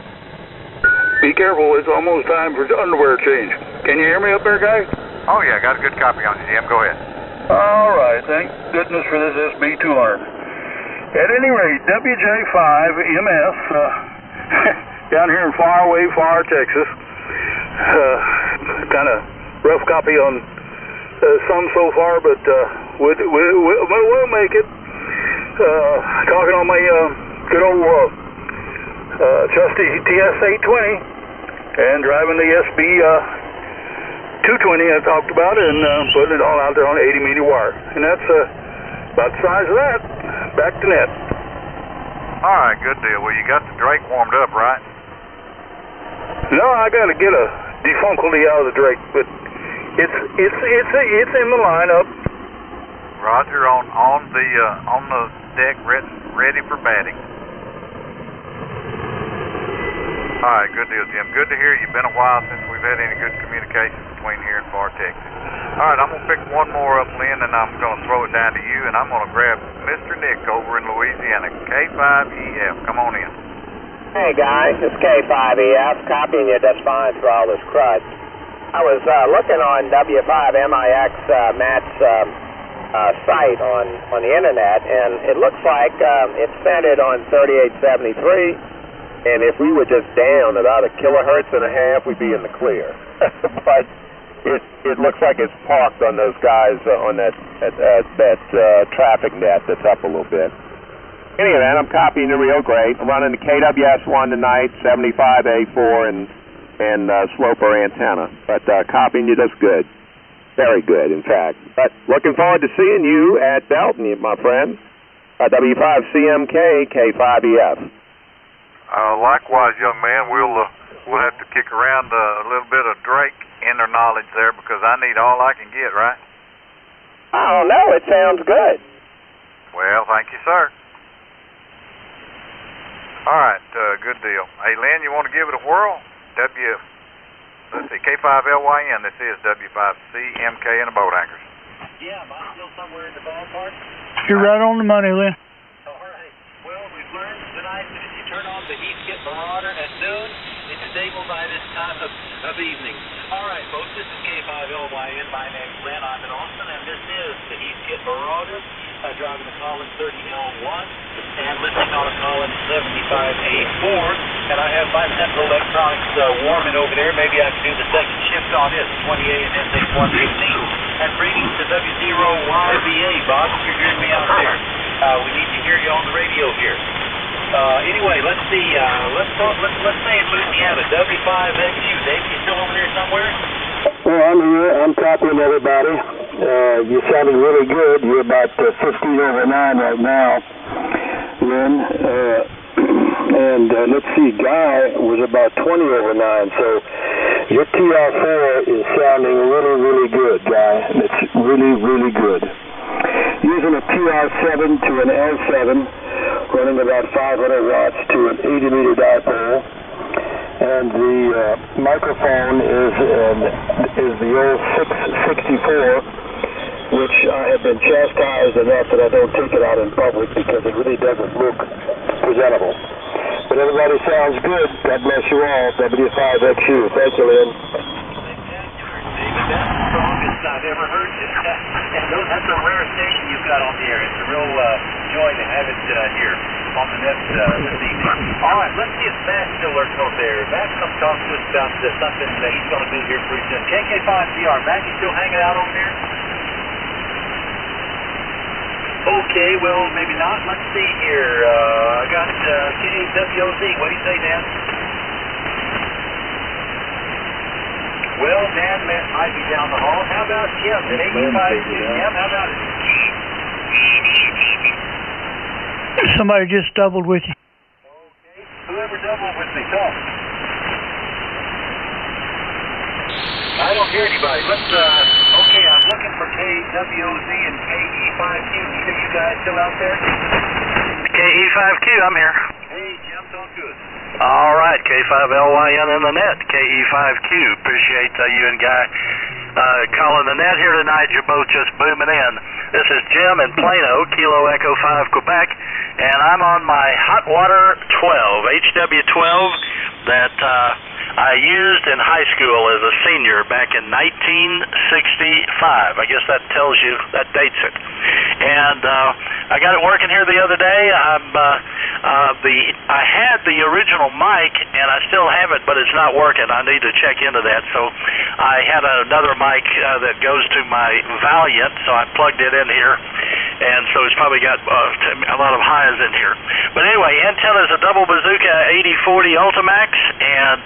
Be careful, it's almost time for underwear change. Can you hear me up there, guys? Oh, yeah, got a good copy on you, Jim. Go ahead. All right, thank goodness for this SB200. At any rate, WJ5MS, down here in far Texas. Kind of rough copy on some so far, but we'll make it. Talking on my good old trusty TS820 and driving the SB 220 I talked about, and putting it all out there on 80 meter wire, and that's about the size of that. Back to net. All right, good deal. Well, you got the Drake warmed up, right? No, I got to get a defunkledy out of the Drake, but it's in the lineup. Roger, on the deck, ready for batting. All right, good deal, Jim. Good to hear you. Been a while since we've had any good communication between here and far Texas. All right, I'm gonna pick one more up, Lynn, and I'm gonna throw it down to you, and I'm gonna grab Mr. Nick over in Louisiana, K5EF. Come on in. Hey guys, it's K5EF, copying you just fine for all this crud. I was looking on W5MIX Matt's site on the internet, and it looks like it's centered on 3873, and if we were just down about 1.5 kilohertz, we'd be in the clear. But it looks like it's parked on those guys on that traffic net that's up a little bit. Any of that, I'm copying the real great. I'm running the KWS-1 tonight, 75A4 and sloper antenna. But copying you just good. Very good, in fact. But looking forward to seeing you at Belton, my friend. W5CMK, K5EF. Likewise, young man, we'll have to kick around a little bit of Drake inner knowledge there, because I need all I can get, right? I don't know. It sounds good. Well, thank you, sir. All right, good deal. Hey, Lynn, you want to give it a whirl? Let's see, K5LYN. This is W5CMK in the boat anchors. Yeah, am I still somewhere in the ballpark? You're right on the money, Lynn. All right. Well, we've learned tonight that if you turn on the Heathkit Marauder at noon, it's stable by this time of evening. All right, folks, this is K5LYN. My name's Lynn. I'm in Austin, and this is the Heathkit Marauder, driving the Collins 30L1 and listening on a Collins 75A4. And I have my Central Electronics warming over there. Maybe I can do the second shift on this, 20A and SX115. And greetings to W0YBA, Bob, if you're hearing me out there. We need to hear you on the radio here. Anyway, let's see. Let's say in Louisiana, W5XU. Dave, you still over there somewhere? Well, I'm here. I'm copying everybody. You're sounding really good. You're about 15/9 right now, Lynn. And let's see, Guy was about 20/9. So your TR4 is sounding really, really good, Guy. It's really, really good. Using a TR7 to an L7, running about 500 watts to an 80 meter dipole. And the microphone is the old 664, which I have been chastised enough that I don't take it out in public because it really doesn't look presentable. But everybody sounds good. God bless you all. W5XU. Thank you, Lynn. That's the strongest I've ever heard you. And that's a rare station you've got on the air. It's a real joy to have it here on the net this evening. All right, let's see if Matt's still lurking over there. Matt, come talk to us about something that he's going to do here pretty soon. KK5DR, Matt, you still hanging out over there? Okay, well, maybe not. Let's see here. I got KWOZ. What do you say, Dan? Well, Dan might be down the hall. How about Jim? KE5Q. Jim, how about it? Somebody just doubled with you. Okay. Whoever doubled with me, talk. I don't hear anybody. Let's, okay, I'm looking for KWOZ and KE5Q. Either you guys still out there? KE5Q, I'm here. Hey, Jim, talk to us. All right, K5LYN in the net, KE5Q. Appreciate you and Guy calling the net here tonight. You're both just booming in. This is Jim in Plano, Kilo Echo 5, Quebec, and I'm on my Hot Water 12, HW12, that I used in high school as a senior back in 1965. I guess that tells you, that dates it. And I got it working here the other day. I had the original mic, and I still have it, but it's not working. I need to check into that. So I had another mic that goes to my Valiant, so I plugged it in here. And so it's probably got a lot of highs in here. But anyway, Intel is a double bazooka 8040 Ultimax, and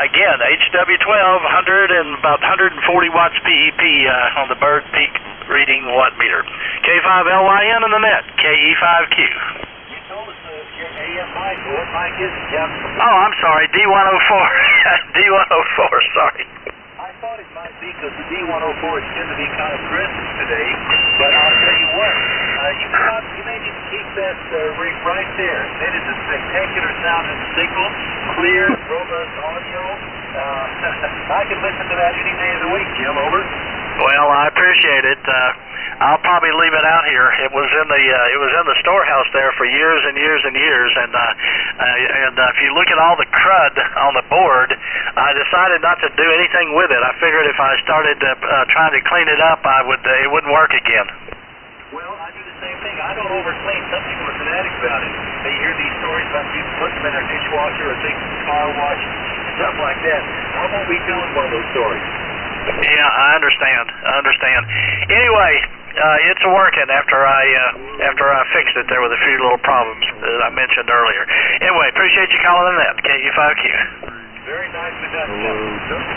again, HW12, 100 and about 140 watts PEP on the bird peak reading watt meter. K5LYN in the net, KE5Q. You told us your AM mic, what mic is it, Jim? Oh, I'm sorry, D104. D104, sorry. I thought it might be because the D104s tend to be kind of crisp today, but I'll tell you what, you may need to keep that rig right there. That is a spectacular sounding signal, clear, robust audio. I can listen to that any day of the week, Jim, over. Well, I appreciate it. I'll probably leave it out here. It was in the storehouse there for years and years and years, and if you look at all the crud on the board, I decided not to do anything with it. I figured if I started trying to clean it up, it wouldn't work again. Well, I do the same thing. I don't overclean. Some people are fanatics about it. They hear these stories about people putting them in their dishwasher or big car wash, stuff like that. I won't be telling one of those stories. Yeah, I understand. Anyway, it's working after I fixed it. There were a few little problems that I mentioned earlier. Anyway, appreciate you calling in that, KU5Q. Very nicely done, Jim.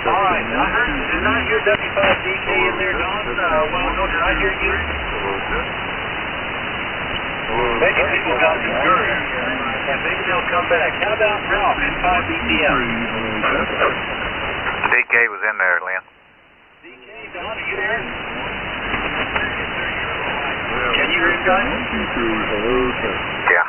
All right, did I hear W5DK in there, Don? Well, no, did I hear you? Maybe people got discouraged, and maybe they'll come back. How about Ralph in 5 BPM? DK was in there, Lynn. Don, are you there? Can you hear him, guys? Yeah.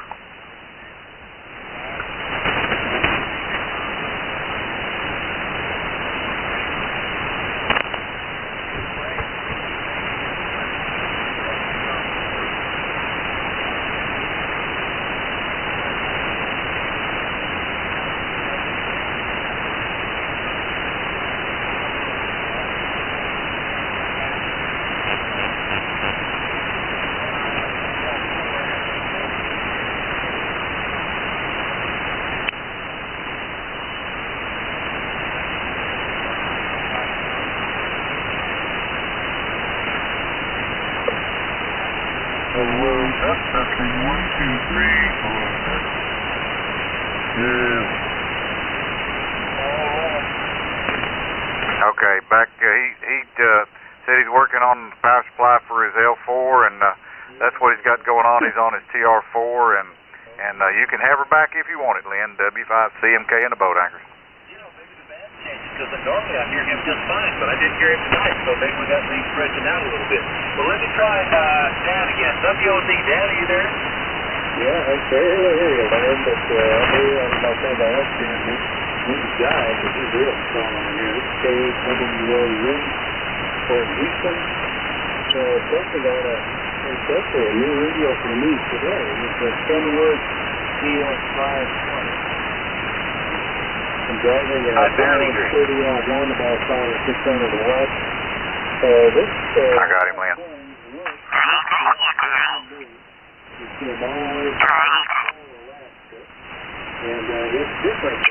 Okay, back. He said he's working on the power supply for his L4, and that's what he's got going on. He's on his TR4, and you can have her back if you want it, Lynn. W5CMK and the boat anchors. You know, maybe the band changes because normally I hear him just fine, but I didn't hear him tonight, so maybe we got things stretching out a little bit. Well, let me try Dan again. WOZ, Dan, are you there? Yeah, I barely hear you, Larry, but I'm here on my phone by accident. This is Guy, but he's real strong on here. This is KWOZ for Houston. So it's definitely a new radio for me today. It's a Kenwood I'm driving a city on one about 5 or 600 watts. I got him, Lynn. And it's different.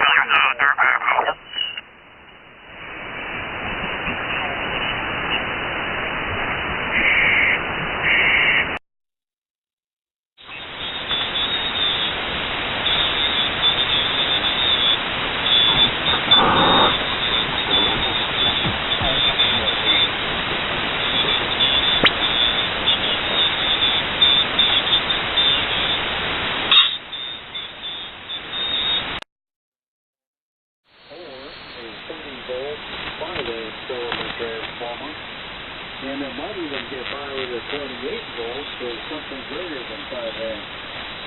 And it might even get by with a 28 volt, so something greater than 5 amps.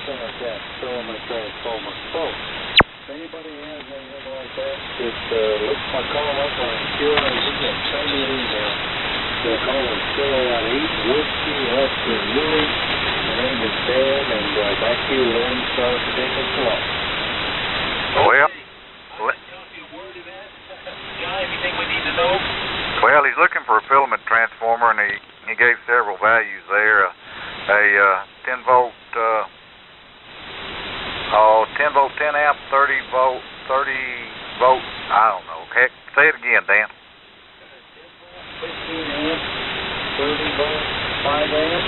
Something like that, filament transformer. So, if anybody has anything like that, just look my call up on QRZ and send me an email. The call is still at 8 Whiskey Oscar Louis. My name is Dan, and back to you, Lynn. Sorry for taking so long. Well, he's looking for a filament transformer, and he gave several values there. A 10 volt, 10 volt, 10 amp, 30 volt, I don't know. Heck, say it again, Dan. 15 amp, 30 volt, 5 amp,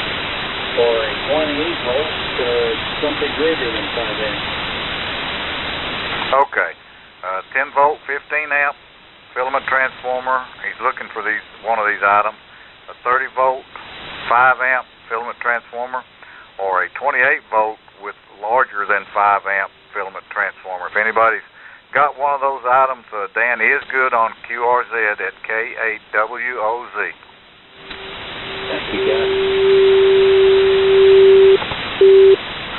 or a 28 volt, something greater than 5 amp. Okay, 10 volt, 15 amp. Filament transformer. He's looking for one of these items: a 30 volt, 5 amp filament transformer, or a 28 volt with larger than 5 amp filament transformer. If anybody's got one of those items, Dan is good on QRZ at KAWOZ. Thank you, guys.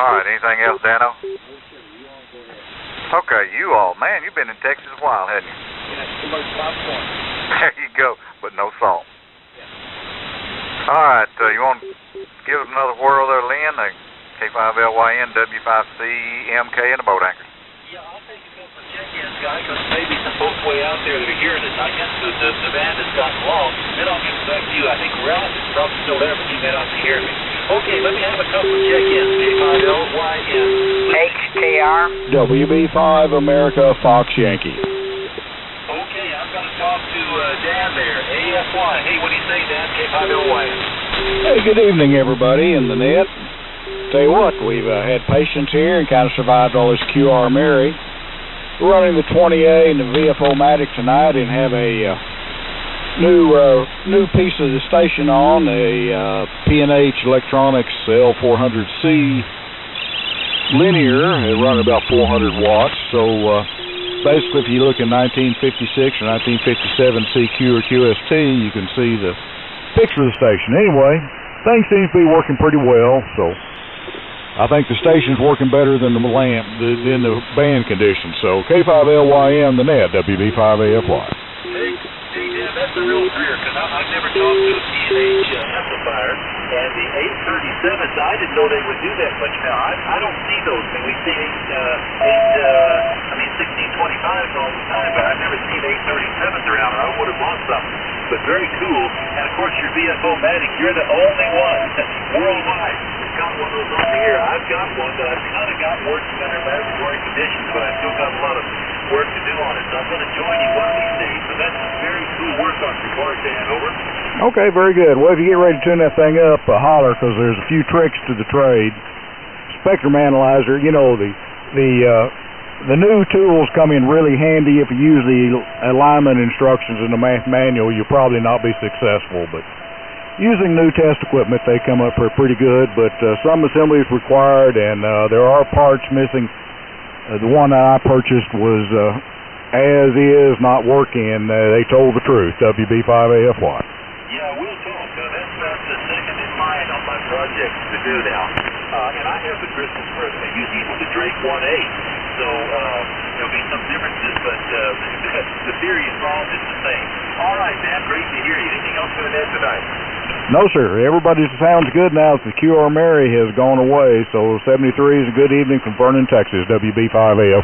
All right. Anything else, Dano? Okay, you all, man, you've been in Texas a while, haven't you? Yeah, too much popcorn. There you go, but no salt. Yeah. All right, you want to give it another whirl there, Lynn? K5LYN, W5CMK, and a boat anchor. Yeah, I'll take a couple of check-ins, guys, because maybe some folks way out there that are hearing this. I guess the band has gotten lost. Then I'll get back to you. I think Ralph is probably still there, but he may not be hearing me. Okay, let me have a couple of check-ins. K5LYN. HKR. WB5 America Fox Yankee. Okay, I'm going to talk to Dan there. AFY. Hey, what do you say, Dan? K5LYN. Hey, good evening, everybody in the net. Tell you what, we've had patience here and kind of survived all this QR Mary. We're running the 20A and the VFO-Matic tonight and have a new piece of the station on, a P&H Electronics L400C linear. It run about 400 watts. So basically, if you look in 1956 or 1957 CQ or QST, you can see the picture of the station. Anyway, things seem to be working pretty well, so I think the station's working better than the band conditions. So K5LYN, the net, WB5AFY. Hey, Dan, that's a real career, because I've never talked to a P&H amplifier, and the 837s, I didn't know they would do that much now. I don't see those. I mean, we see 1625s all the time, but I've never seen 837s around, or I would have bought something. But very cool. And, of course, your VFO-Matic, you're the only one worldwide that's got one of those on the air. I've got one, but I've kind of got working under laboratory conditions, but I've still got a lot of work to do on it. So I'm going to join you one of these days. So that's very cool work on your part, Dan. Over. Okay, very good. Well, if you get ready to tune that thing up, holler, because there's a few tricks to the trade. Spectrum analyzer, you know, the new tools come in really handy. If you use the alignment instructions in the manual, you'll probably not be successful. But using new test equipment, they come up pretty good. But some assembly is required, and there are parts missing. The one that I purchased was as is, not working. They told the truth. WB5AFY. Yeah, we'll talk. That's about the second in line on my project to do now. And I have the Christmas present using the Drake 1A. So there'll be some differences, but the theory involved is the same. All right, Dan, great to hear you. Anything else for the net tonight? No, sir. Everybody sounds good now that the QR Mary has gone away. So 73 is a good evening from Vernon, Texas, WB5AFY.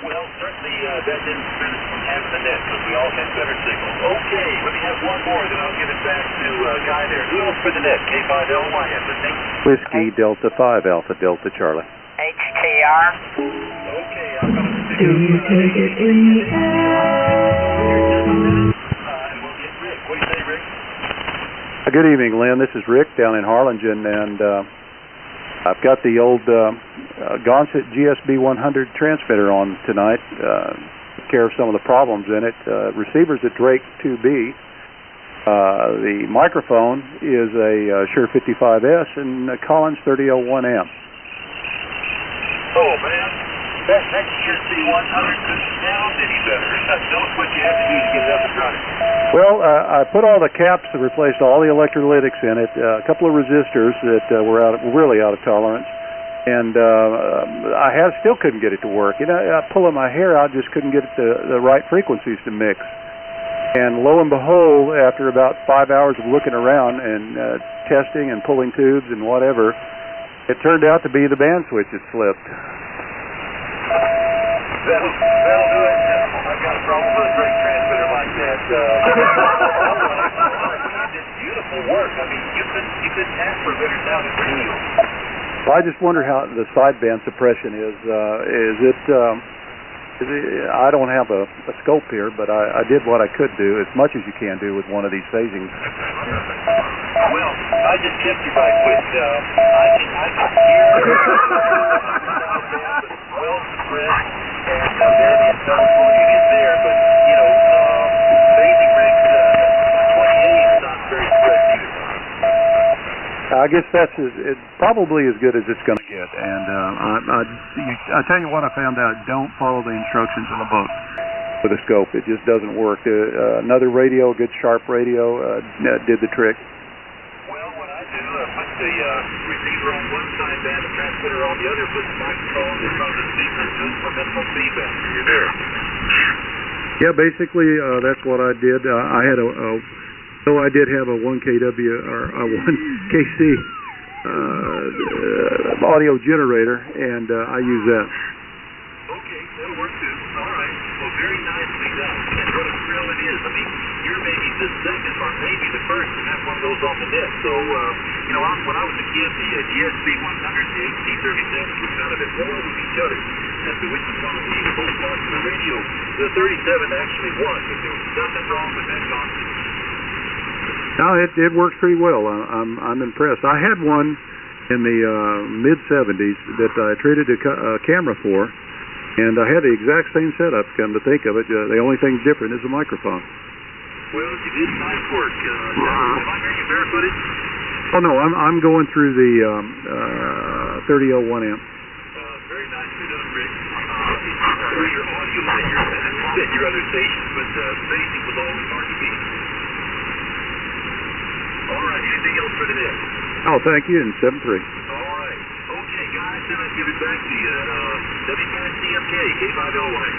Well, certainly that didn't prevent us from having the net because we all had better signals. Okay, let me have one more, then I'll give it back to Guy there. Who else for the net? K5LY, listening. Whiskey Delta 5 Alpha Delta Charlie. HTR. Okay, I'm going to Do you take it in the air? and we'll get Rick. What do you say, Rick? Good evening, Lynn. This is Rick down in Harlingen, and I've got the old Gonset GSB 100 transmitter on tonight. Took care of some of the problems in it. Receivers at Drake 2B. The microphone is a Shure 55S and a Collins 3001M. Oh, man. That GSB 100 doesn't sound any better. Tell us what you have to do to get it up and running. Well, I put all the caps and replaced all the electrolytics in it, a couple of resistors that were really out of tolerance, and I still couldn't get it to work. You know, pulling my hair out, just couldn't get the right frequencies to mix. And lo and behold, after about 5 hours of looking around and testing and pulling tubes and whatever, it turned out to be the band switch that slipped. That'll do it. I've got a problem with a great transmitter like that. It's beautiful work. I mean, you couldn't ask for a better sounding radio. Well, I just wonder how the sideband suppression is. I don't have a scope here, but I did what I could do, as much as you can do with one of these phasing. Well, I just kept you right with. I can hear well spread, and there the intelligent volume is there, but you know, phasing rigs 28 is not very spread either. I guess that's probably as good as it's going to get. And I tell you what, I found out: don't follow the instructions in the book with a scope. It just doesn't work. Another radio, a good sharp radio, did the trick. Well, what I do, I put the receiver on one side, band the transmitter on the other, put the microphone in front of the speaker, just for minimal feedback. You're there. Yeah, basically that's what I did. I had I did have a 1kW or a 1kc audio generator, and I use that. Okay, that'll work too. All right. Well, very nicely done. And what a thrill it is. I mean, you're maybe the second or maybe the first to have one of those on the net. So, you know, when I was a kid, the GSB 100 and the HT37 were kind of at war with each other. As to which one of these both parts of the radio. The 37 actually won, but there was nothing wrong with that concept. No, it works pretty well. I'm impressed. I had one in the mid-'70s that I traded a camera for, and I had the exact same setup. Come to think of it, the only thing different is the microphone. Well, you did nice work. Am I hearing you barefooted? Oh no, I'm going through the 3001 amp. Very nicely done, Rick. Your audio than your other stations, but phasing was always hard to beat. All right, anything else for today? Oh, thank you, and 7-3. All right. Okay, guys, then I'll give it back to you. W5CMK, K5LY.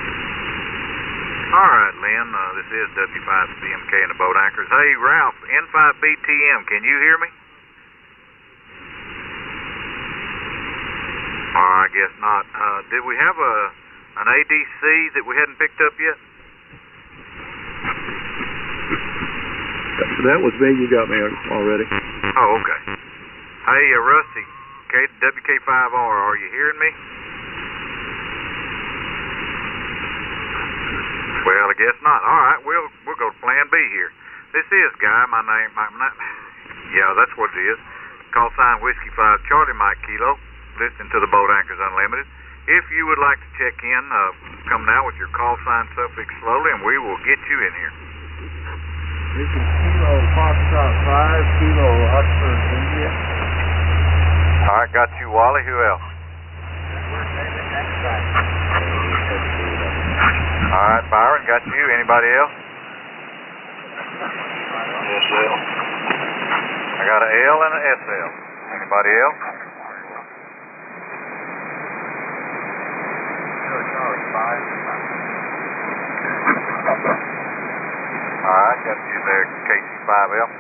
All right, Lynn, this is W5CMK and the Boat Anchors. Hey, Ralph, N5BTM, can you hear me? I guess not. Did we have an ADC that we hadn't picked up yet? That was me. You got me already. Oh, okay. Hey, Rusty, WK5R, are you hearing me? Well, I guess not. All right, we'll go to Plan B here. This is Guy. My name, yeah, that's what it is. Call sign Whiskey 5 Charlie Mike Kilo. Listening to the Boat Anchors Unlimited. If you would like to check in, come now with your call sign suffix slowly, and we will get you in here. This is Kilo Foxtrot 5, Kilo Oxford, India. All right, got you, Wally. Who else? All right, Byron, got you. Anybody else? SL. I got an L and an SL. Anybody else? All right, got you there, KC5L.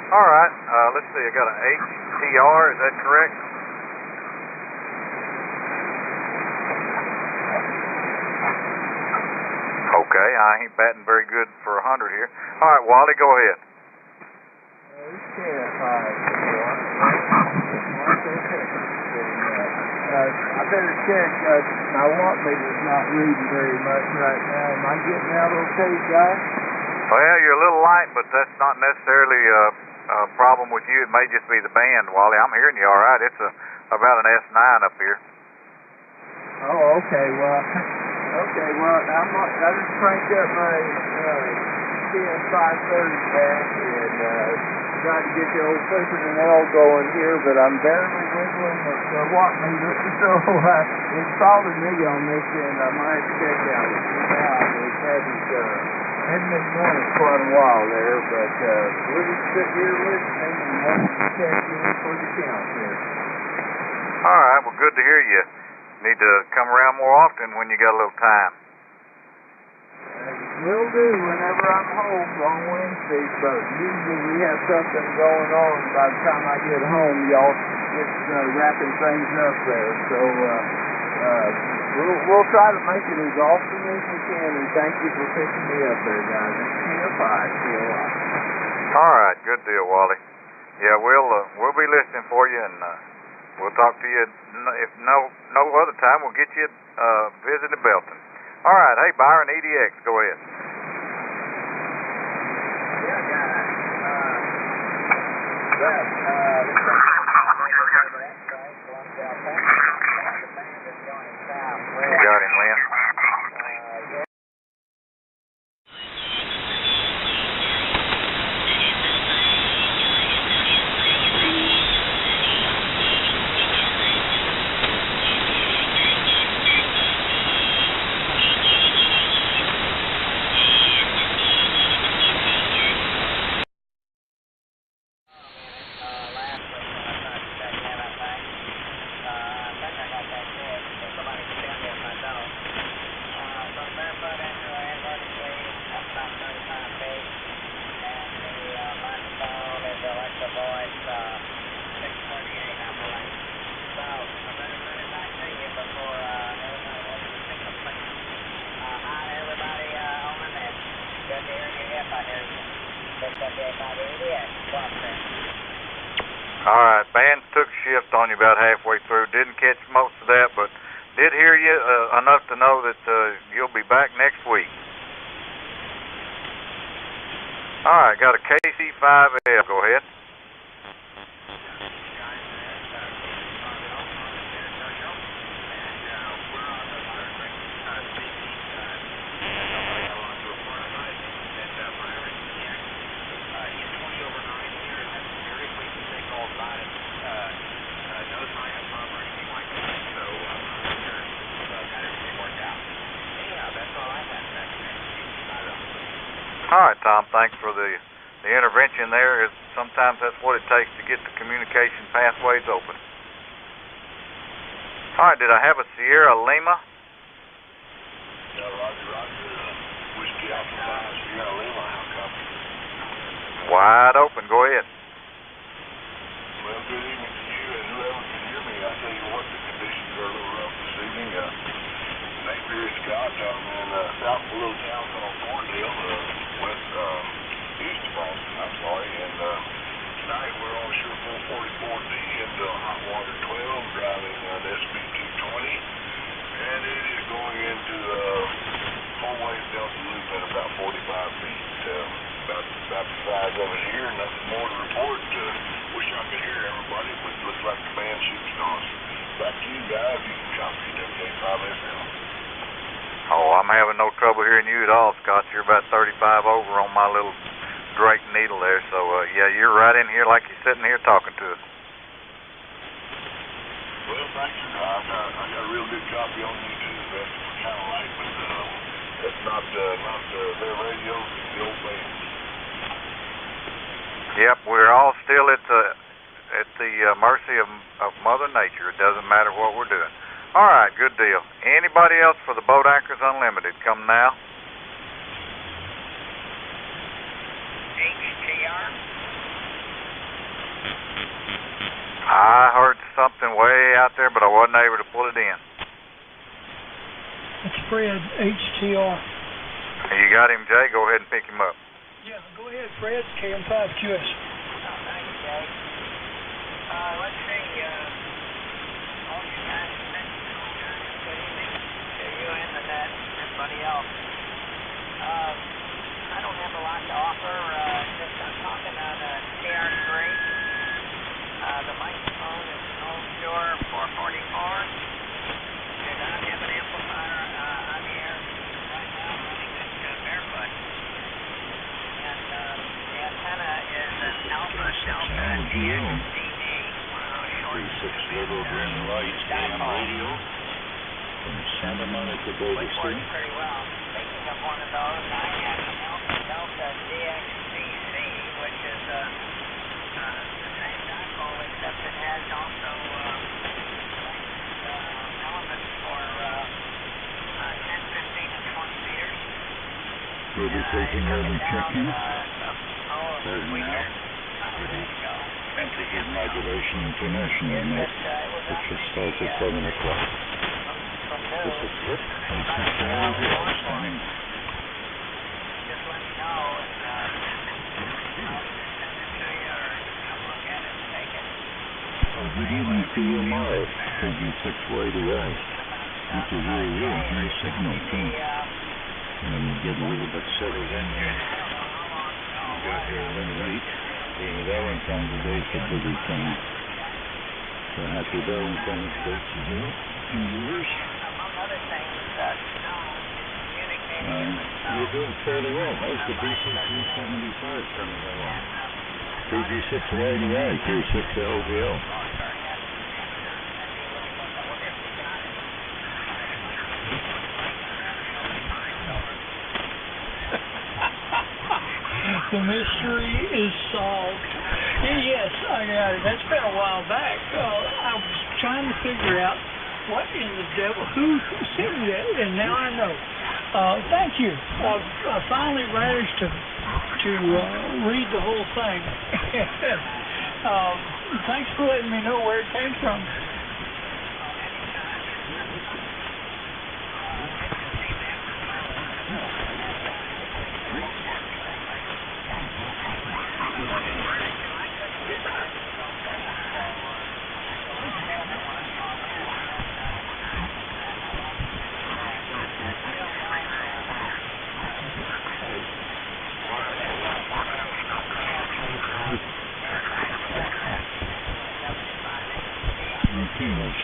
All right, let's see, I got an HTR, is that correct? Okay, I ain't batting very good for 100 here. All right, Wally, go ahead. I better check. My watt meter's not reading very much right now. Am I getting out okay, guys? Well, you're a little light, but that's not necessarily a problem with you. It may just be the band, Wally. I'm hearing you all right. It's about an S9 up here. Oh, okay. Well, I just cranked up my CM530 back and tried to get the old Clifford and L going here, but I'm barely wiggling the watt meter, so it's bothered me on this end. I might check out it now. It hadn't been going quite a while there, but we'll just sit here listening and have to check in for the count here. All right, well, good to hear you. Need to come around more often when you got a little time. Will do whenever I'm home on Wednesdays, but usually we have something going on by the time I get home. Y'all get wrapping things up there, so we'll try to make it as often as we can, and thank you for picking me up there, guys. It's CM5. All right, good deal, Wally. Yeah, we'll be listening for you, and we'll talk to you. If no other time, we'll get you visit to Belton. All right, hey, Byron, EDX, go ahead. You got him, Lynn. All right, bands took a shift on you about halfway through. Didn't catch most of that, but did hear you enough to know that you'll be back next week. All right, got a KC5L. Go ahead. All right, Tom, thanks for the intervention there. Sometimes that's what it takes to get the communication pathways open. All right, did I have a Sierra Lima? Yeah, Roger. Whiskey Alpha 5, Sierra Lima, how copy? Wide open, go ahead. Well, good evening to you and whoever can hear me. I tell you what, the conditions are a little rough this evening. Napier, Scott, I'm in south of a little town called Thorndale, east of Boston, I'm sorry, and tonight we're on Sure 444D into Hot Water 12, driving an SB220, and it is going into four-wave Delta Loop at about 45 feet, about the size of it here, nothing more to report. Wish I could hear everybody, but it looks like the band shooting stars. Back to you guys, you can copy WK5FM. Oh, I'm having no trouble hearing you at all, Scott. You're about 35 over on my little Drake needle there, so yeah, you're right in here like you're sitting here talking to us. Well, thank you. I got a real good copy on YouTube. That's kind of like, but that's not their radios, it's the old bands. Yep, we're all still at the mercy of Mother Nature. It doesn't matter what we're doing. All right, good deal. Anybody else for the Boat Anchors Unlimited? Come now. HTR? I heard something way out there, but I wasn't able to pull it in. It's Fred, HTR. You got him, Jay? Go ahead and pick him up. Yeah, go ahead, Fred, KM5QS. Thank you, Jay. Let's see, all you guys mentioned, good evening to you and Annette and everybody else. I don't have a lot to offer, just I'm talking on a TR3. The microphone is an Old Shore 444. Do not have an amplifier on the air right now, running it barefoot. And the antenna is an Alpha Delta DXCD, one of those short 36 little green lights, AM radio from Santa Monica, which works pretty well. Picking up one of those, I have an Alpha Delta DXCC, which is the same dipole, except it has also elements for 10, 15, and 20 meters. We'll be taking over check-in. There's now Entity Modulation International net, which should start at 7 o'clock. This is it. Standing. Just let me know, and I'll send it to you, or come look at it and take it. Good evening to you, Mars, KG6YDI. Good to hear you and hear your signal, too. And you get a little bit settled in here. You got here a little late. Being Valentine's Day is a busy thing. So happy Valentine's Day to you and yours. You're doing fairly well. How's the BC-375 coming along? KG6YDI, K6LVL. The mystery is solved. Yes, I got it. That's been a while back. I was trying to figure out what in the devil, who sent me that, and now I know. Thank you. I finally managed to read the whole thing. Thanks for letting me know where it came from.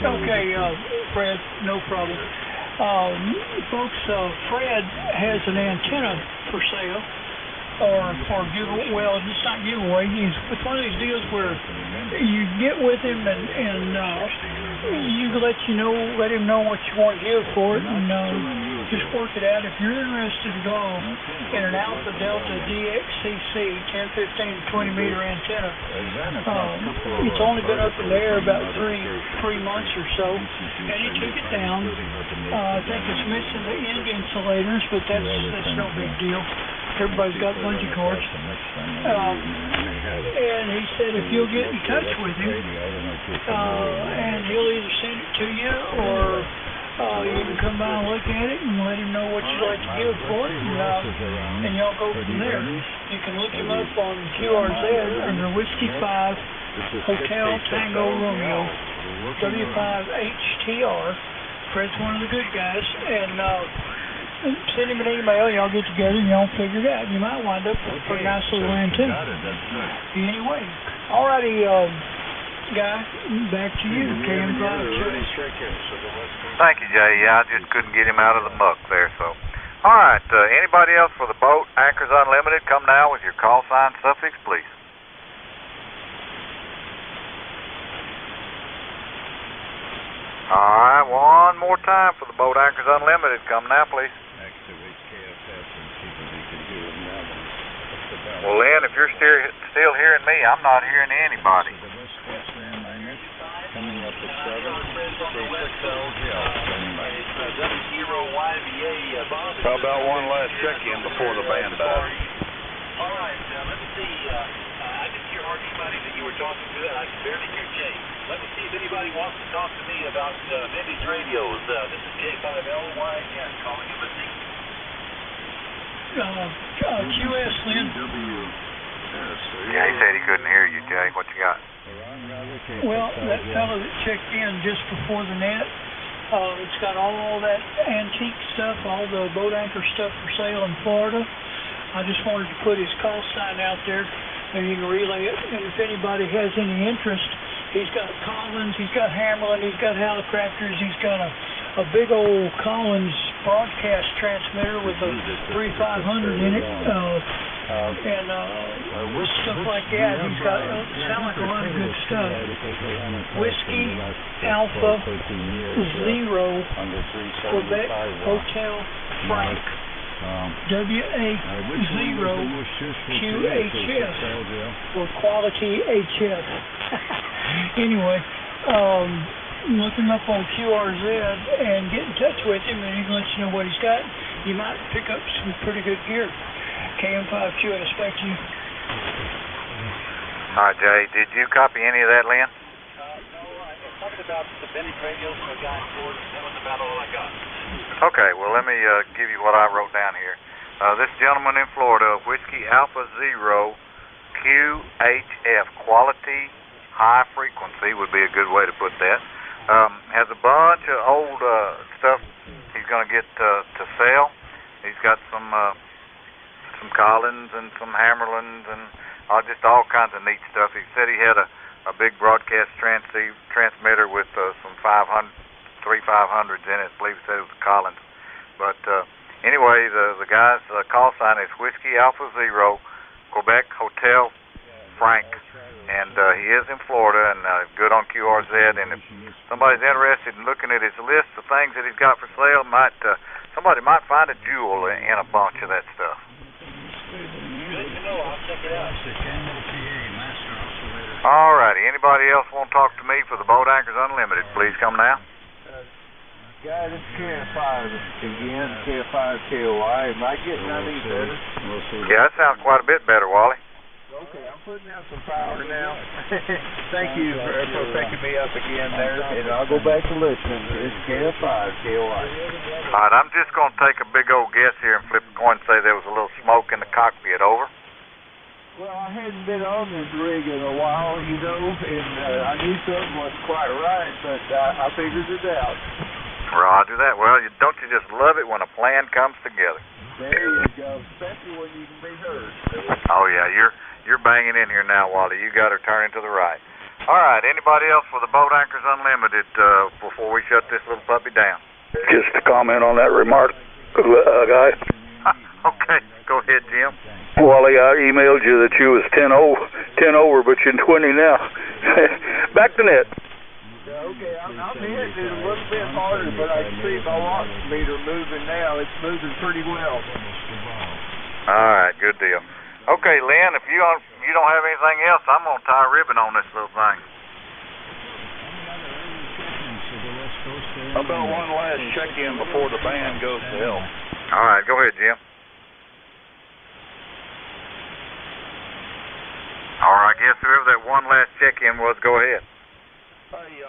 Okay, Fred, no problem. Folks, Fred has an antenna for sale, or for giveaway. Well, it's not giveaway. It's one of these deals where you get with him and you let him know what you want to give for it, and just work it out. If you're interested at all in an Alpha Delta DXCC 10, 15, 20 meter antenna, it's only been up in the air about three months or so, and he took it down. I think it's missing the end insulators, but that's no big deal. Everybody's got a bunch of cords. And he said if you'll get in touch with him, and he'll either send it to you, or you can come by and look at it and let him know what you'd like to give for it, and y'all go from there. You can look him up on QRZ under Whiskey 5 Hotel Tango Romeo W5HTR. Fred's one of the good guys, and send him an email, y'all get together and y'all figure it out. You might wind up with a pretty nice little antenna. Anyway, alrighty, guy, back to you, KM5. Thank you, Jay. Yeah, I just couldn't get him out of the muck there, so. All right, anybody else for the boat, Anchors Unlimited, come now with your call sign suffix, please. All right, one more time for the boat, Anchors Unlimited, come now, please. Well, Lynn, if you're still hearing me, I'm not hearing anybody. Coming up at 7, How about one last check-in before the band dies? All right, let's see. I didn't hear hardly anybody that you were talking to, and I could barely hear Jay. anybody wants to talk to me about vintage radios, this is K5LY again, calling you listening. QS, Lynn. Yeah, he said he couldn't hear you, Jay. What you got? Well, that fellow that checked in just before the net, it's got all that antique stuff, all the boat anchor stuff for sale in Florida. I just wanted to put his call sign out there, and you can relay it. And if anybody has any interest, he's got Collins, he's got Hammerlin, he's got Hallicrafters, he's got a big old Collins broadcast transmitter with a 3500 in it, and stuff like that. He's got sound like a lot of good stuff. Whiskey Alpha Zero Quebec Hotel Frank WA0 QHF or Quality HF. Anyway, look him up on QRZ and get in touch with him, and he can let you know what he's got. You might pick up some pretty good gear. KM5QS, back to you. All right, Jay. Did you copy any of that, Lynn? No, I talked about the vintage radios from a guy in Florida. That was about all I got. Okay, well, let me give you what I wrote down here. This gentleman in Florida, Whiskey Alpha Zero QHF, Quality High Frequency would be a good way to put that. Has a bunch of old stuff he's going to get to sell. He's got some Collins and some Hammerlins and just all kinds of neat stuff. He said he had a big broadcast transmitter with some 3500s in it. I believe he said it was Collins. But anyway, the guy's call sign is Whiskey Alpha Zero Quebec Hotel Frank. And he is in Florida and good on QRZ. And if somebody's interested in looking at his list of things that he's got for sale, somebody might find a jewel in a bunch of that stuff. Good to know. I'll check it out. All righty. Anybody else want to talk to me for the Boat Anchors Unlimited? Please come now. Guy, this is KF5 again, K5KOI. Am I getting any better? Yeah, that sounds quite a bit better, Wally. Okay, I'm putting out some power now. Thank you for picking me up again there, and I'll go back to listening. It's KF5KOI. All right, I'm just going to take a big old guess here and flip a coin and say there was a little smoke in the cockpit. Over. Well, I hadn't been on this rig in a while, you know, and I knew something wasn't quite right, but I figured it out. Roger that. Well, don't you just love it when a plan comes together? There you go, especially when you can be heard. Oh, yeah, you're banging in here now, Wally. You got her turning to the right. All right, anybody else for the Boat Anchors Unlimited before we shut this little puppy down? Just to comment on that remark, guy. Okay, go ahead, Jim. Wally, I emailed you that you was 10 over, but you're 20 now. Back to net. Okay, I'm hitting it a little bit harder, but I can see my watch meter moving now. It's moving pretty well. All right, good deal. Okay, Lynn, if you don't have anything else, I'm going to tie a ribbon on this little thing. How about one last check-in before the band goes to hell? All right, go ahead, Jim. All right, I guess whoever that one last check-in was, go ahead. Hey,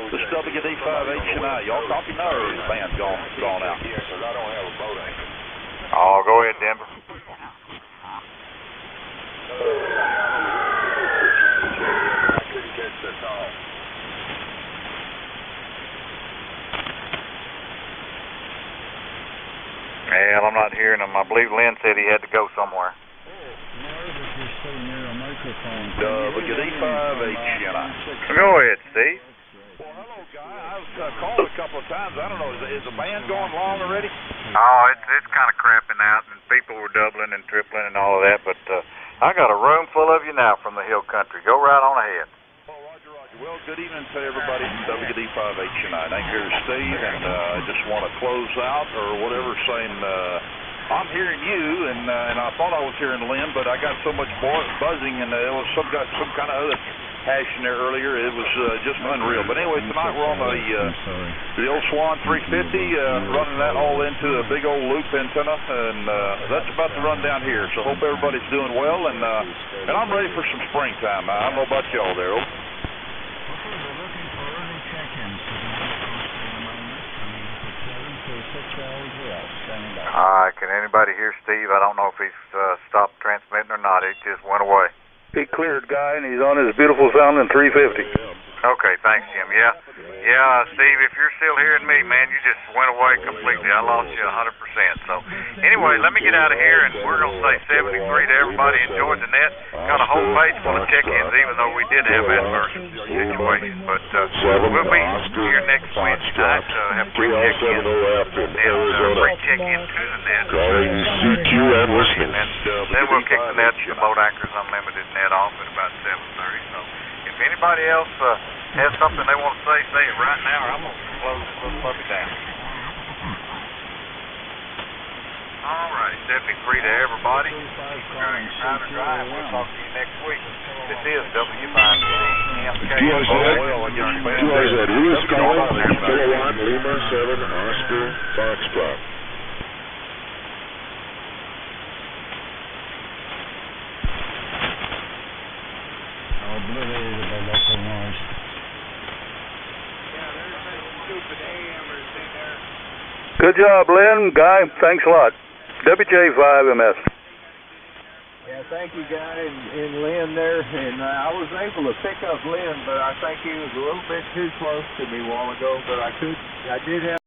this WD5H&I, y'all copy now or is the band gone out? Yes, sir, I don't have a boat anchor. Oh, go ahead, Denver. I couldn't catch the call. Well, I'm not hearing him. I believe Lynn said he had to go somewhere. WD5H&I. Go ahead, Steve. Well, hello, guy. I've called a couple of times. I don't know, is the band going long already? Oh, it's kind of crapping out, and people were doubling and tripling and all of that, but I got a room full of you now from the hill country. Go right on ahead. Oh, Roger. Well, good evening to everybody from WD5H&I. Thank you, Steve, and I just want to close out or whatever saying I'm hearing you, and I thought I was hearing Lynn, but I got so much buzzing, and it was some kind of other hash in there earlier. It was just unreal. But anyway, tonight we're on the old Swan 350, running that all into a big old loop antenna, and that's about to run down here. So hope everybody's doing well, and I'm ready for some springtime. I don't know about y'all there. anybody hear Steve? I don't know if he's stopped transmitting or not. It just went away. He cleared, Guy, and he's on his beautiful sounding 350. Okay, thanks, Jim. Yeah, Steve, if you're still hearing me, man, you just went away completely. I lost you 100%. So, anyway, let me get out of here, and we're going to say 73 to everybody enjoyed the net. Got a whole page full of check-ins, even though we did have adverse situations. But we'll be here next Wednesday night to have free check-ins and free check-in to the net. And then we'll kick the net, the Boat Anchors Unlimited net off at about 7:30. So, if anybody else has something they want to say it right now, or I'm going to close this little puppy down. All right, 73 to everybody. We're going to try to drive. We'll talk to you next week. This is WFIV. Who's calling? Kilowatt Lima 7 Oscar Foxtrot. Obliterated by local noise. Good job, Lynn. Guy, thanks a lot. WJ5MS. Yeah, thank you, Guy, and Lynn there. And I was able to pick up Lynn, but I think he was a little bit too close to me a while ago. But I did have